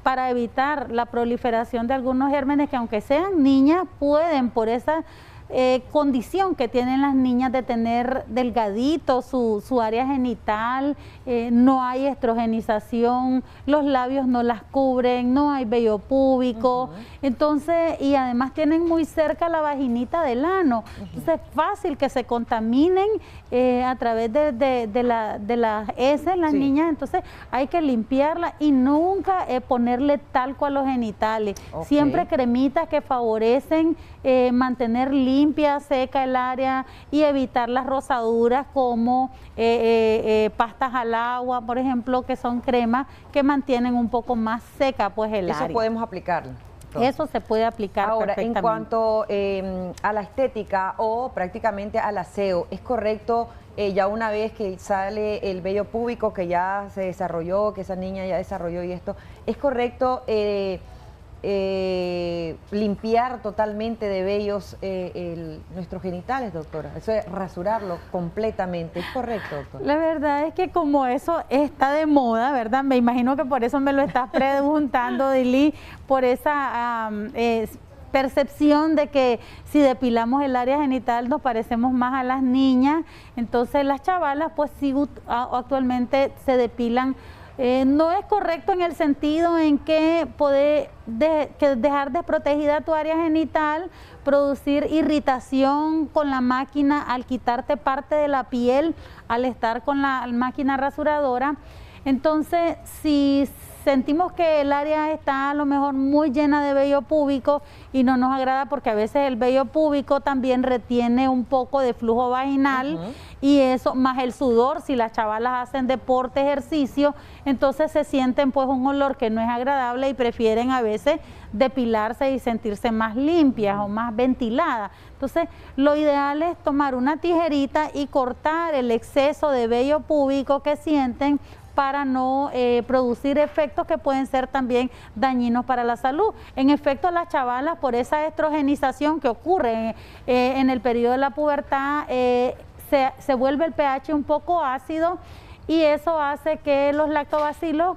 para evitar la proliferación de algunos gérmenes que, aunque sean niñas, pueden por esa condición que tienen las niñas de tener delgadito su área genital, no hay estrogenización, los labios no las cubren, no hay vello púbico, entonces, y además tienen muy cerca la vaginita del ano, entonces es fácil que se contaminen a través de las heces, las niñas, entonces hay que limpiarla y nunca ponerle talco a los genitales, siempre cremitas que favorecen mantener limpia, seca el área y evitar las rosaduras como pastas al agua, por ejemplo, que son cremas que mantienen un poco más seca pues el área. Eso podemos aplicarlo. Entonces, eso se puede aplicar ahora, perfectamente. En cuanto a la estética o prácticamente al aseo, ¿es correcto ya una vez que sale el vello púbico que ya se desarrolló, que esa niña ya desarrolló y esto, es correcto limpiar totalmente de vellos nuestros genitales, doctora? Eso es rasurarlo completamente, ¿es correcto, doctora? La verdad es que como eso está de moda, ¿verdad? Me imagino que por eso me lo estás preguntando, Dili, por esa percepción de que si depilamos el área genital nos parecemos más a las niñas, entonces las chavalas pues sí actualmente se depilan. No es correcto en el sentido en que dejar desprotegida tu área genital, producir irritación con la máquina al quitarte parte de la piel, al estar con la máquina rasuradora. Entonces, si sentimos que el área está a lo mejor muy llena de vello púbico y no nos agrada porque a veces el vello púbico también retiene un poco de flujo vaginal y eso, más el sudor, si las chavalas hacen deporte, ejercicio, entonces se sienten pues un olor que no es agradable y prefieren a veces depilarse y sentirse más limpias o más ventiladas. Entonces, lo ideal es tomar una tijerita y cortar el exceso de vello púbico que sienten para no producir efectos que pueden ser también dañinos para la salud. En efecto, las chavalas, por esa estrogenización que ocurre en el periodo de la pubertad, se vuelve el pH un poco ácido y eso hace que los lactobacilos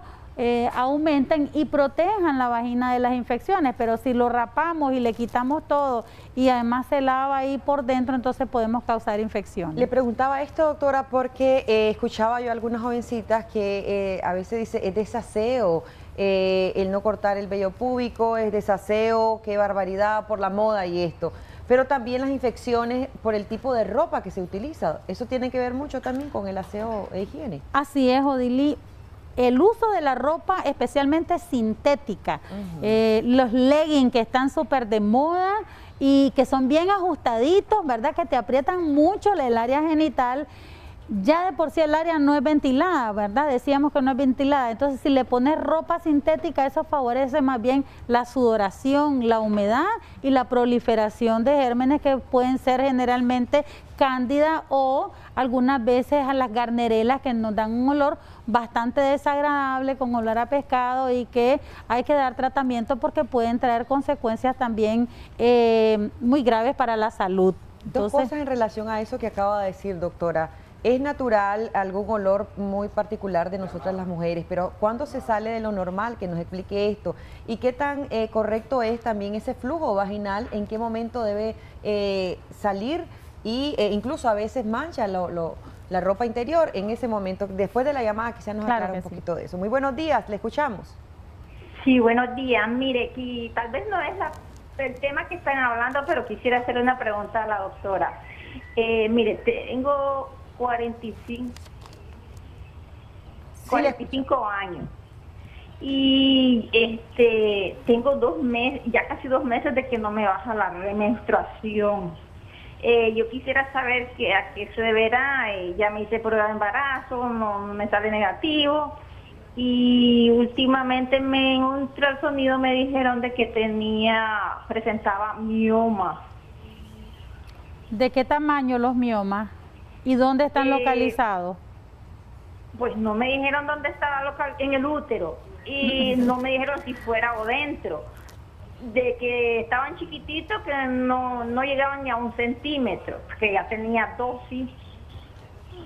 aumenten y protejan la vagina de las infecciones, pero si lo rapamos y le quitamos todo y además se lava ahí por dentro, entonces podemos causar infecciones. Le preguntaba esto, doctora, porque escuchaba yo a algunas jovencitas que a veces dice es desaseo el no cortar el vello púbico, es desaseo, qué barbaridad por la moda y esto. Pero también las infecciones por el tipo de ropa que se utiliza, eso tiene que ver mucho también con el aseo e higiene. Así es, Odili. El uso de la ropa, especialmente sintética, los leggings que están súper de moda y que son bien ajustaditos, ¿verdad? Que te aprietan mucho el área genital. Ya de por sí el área no es ventilada, ¿verdad? Decíamos que no es ventilada. Entonces, si le pones ropa sintética, eso favorece más bien la sudoración, la humedad y la proliferación de gérmenes que pueden ser generalmente cándida o algunas veces a las garnerelas que nos dan un olor bastante desagradable, con olor a pescado y que hay que dar tratamiento porque pueden traer consecuencias también muy graves para la salud. Dos cosas en relación a eso que acaba de decir, doctora. Es natural algún olor muy particular de nosotras las mujeres, pero ¿cuándo se sale de lo normal? Que nos explique esto. ¿Y qué tan correcto es también ese flujo vaginal? ¿En qué momento debe salir? Y incluso a veces mancha la ropa interior en ese momento. Después de la llamada quizás nos aclara un poquito de eso. Muy buenos días, le escuchamos. Sí, buenos días. Mire, y tal vez no es el tema que están hablando, pero quisiera hacerle una pregunta a la doctora. Mire, tengo 45 años y tengo 2 meses, ya casi 2 meses de que no me baja la menstruación. Yo quisiera saber a qué se deberá. Ya me hice prueba de embarazo, no me sale negativo y últimamente en un ultrasonido me dijeron de que presentaba mioma. ¿De qué tamaño los miomas? ¿Y dónde están localizados? Pues no me dijeron dónde estaba en el útero y no me dijeron si fuera o dentro. De que estaban chiquititos, que no llegaban ni a 1 centímetro, que ya tenía 2, sí.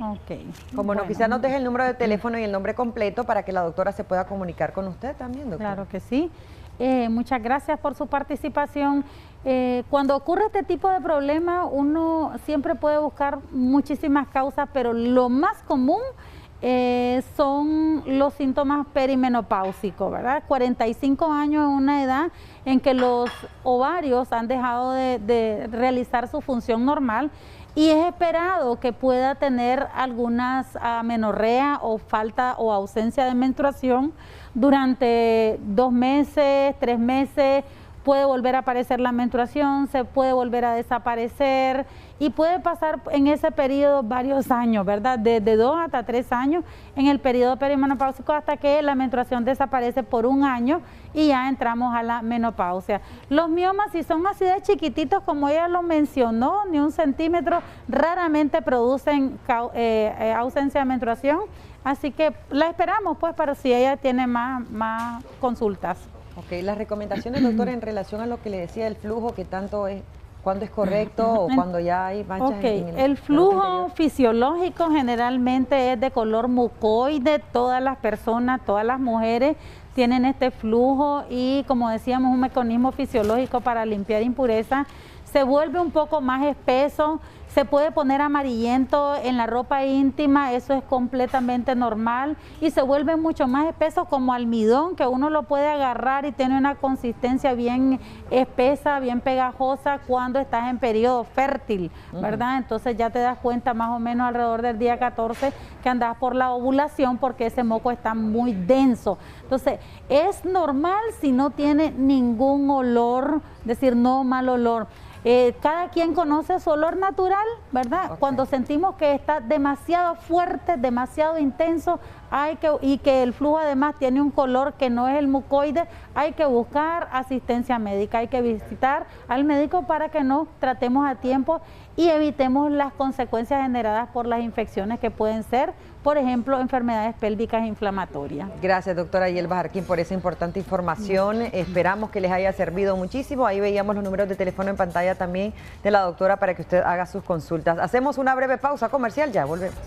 Ok. Como no, quizás nos deje el número de teléfono y el nombre completo para que la doctora se pueda comunicar con usted también, doctora. Claro que sí. Muchas gracias por su participación. Cuando ocurre este tipo de problema, uno siempre puede buscar muchísimas causas, pero lo más común son los síntomas perimenopáusicos, ¿verdad? 45 años es una edad en que los ovarios han dejado de realizar su función normal y es esperado que pueda tener algunas amenorrea o falta o ausencia de menstruación durante 2 meses, 3 meses. Puede volver a aparecer la menstruación, se puede volver a desaparecer y puede pasar en ese periodo varios años, ¿verdad? De 2 hasta 3 años en el periodo perimenopáusico hasta que la menstruación desaparece por 1 año y ya entramos a la menopausia. Los miomas, si son así de chiquititos como ella lo mencionó, ni 1 centímetro, raramente producen ausencia de menstruación, así que la esperamos pues para si ella tiene más consultas. Ok, las recomendaciones, doctora, en relación a lo que le decía el flujo, que tanto es, cuando es correcto o cuando ya hay manchas en el flujo fisiológico generalmente es de color mucoide. Todas las personas, todas las mujeres tienen este flujo y, como decíamos, un mecanismo fisiológico para limpiar impurezas. Se vuelve un poco más espeso, se puede poner amarillento en la ropa íntima, eso es completamente normal, y se vuelve mucho más espeso como almidón, que uno lo puede agarrar y tiene una consistencia bien espesa, bien pegajosa cuando estás en periodo fértil, ¿verdad? Entonces ya te das cuenta más o menos alrededor del día 14 que andas por la ovulación porque ese moco está muy denso. Entonces es normal si no tiene ningún olor, decir no mal olor. Cada quien conoce su olor natural, ¿verdad? Cuando sentimos que está demasiado fuerte, demasiado intenso, y que el flujo además tiene un color que no es el mucoide, hay que buscar asistencia médica, hay que visitar al médico para que nos tratemos a tiempo y evitemos las consecuencias generadas por las infecciones que pueden ser, por ejemplo, enfermedades pélvicas inflamatorias. Gracias, doctora Yelva Jarquín, por esa importante información. Esperamos que les haya servido muchísimo. Ahí veíamos los números de teléfono en pantalla también de la doctora para que usted haga sus consultas. Hacemos una breve pausa comercial, ya volvemos.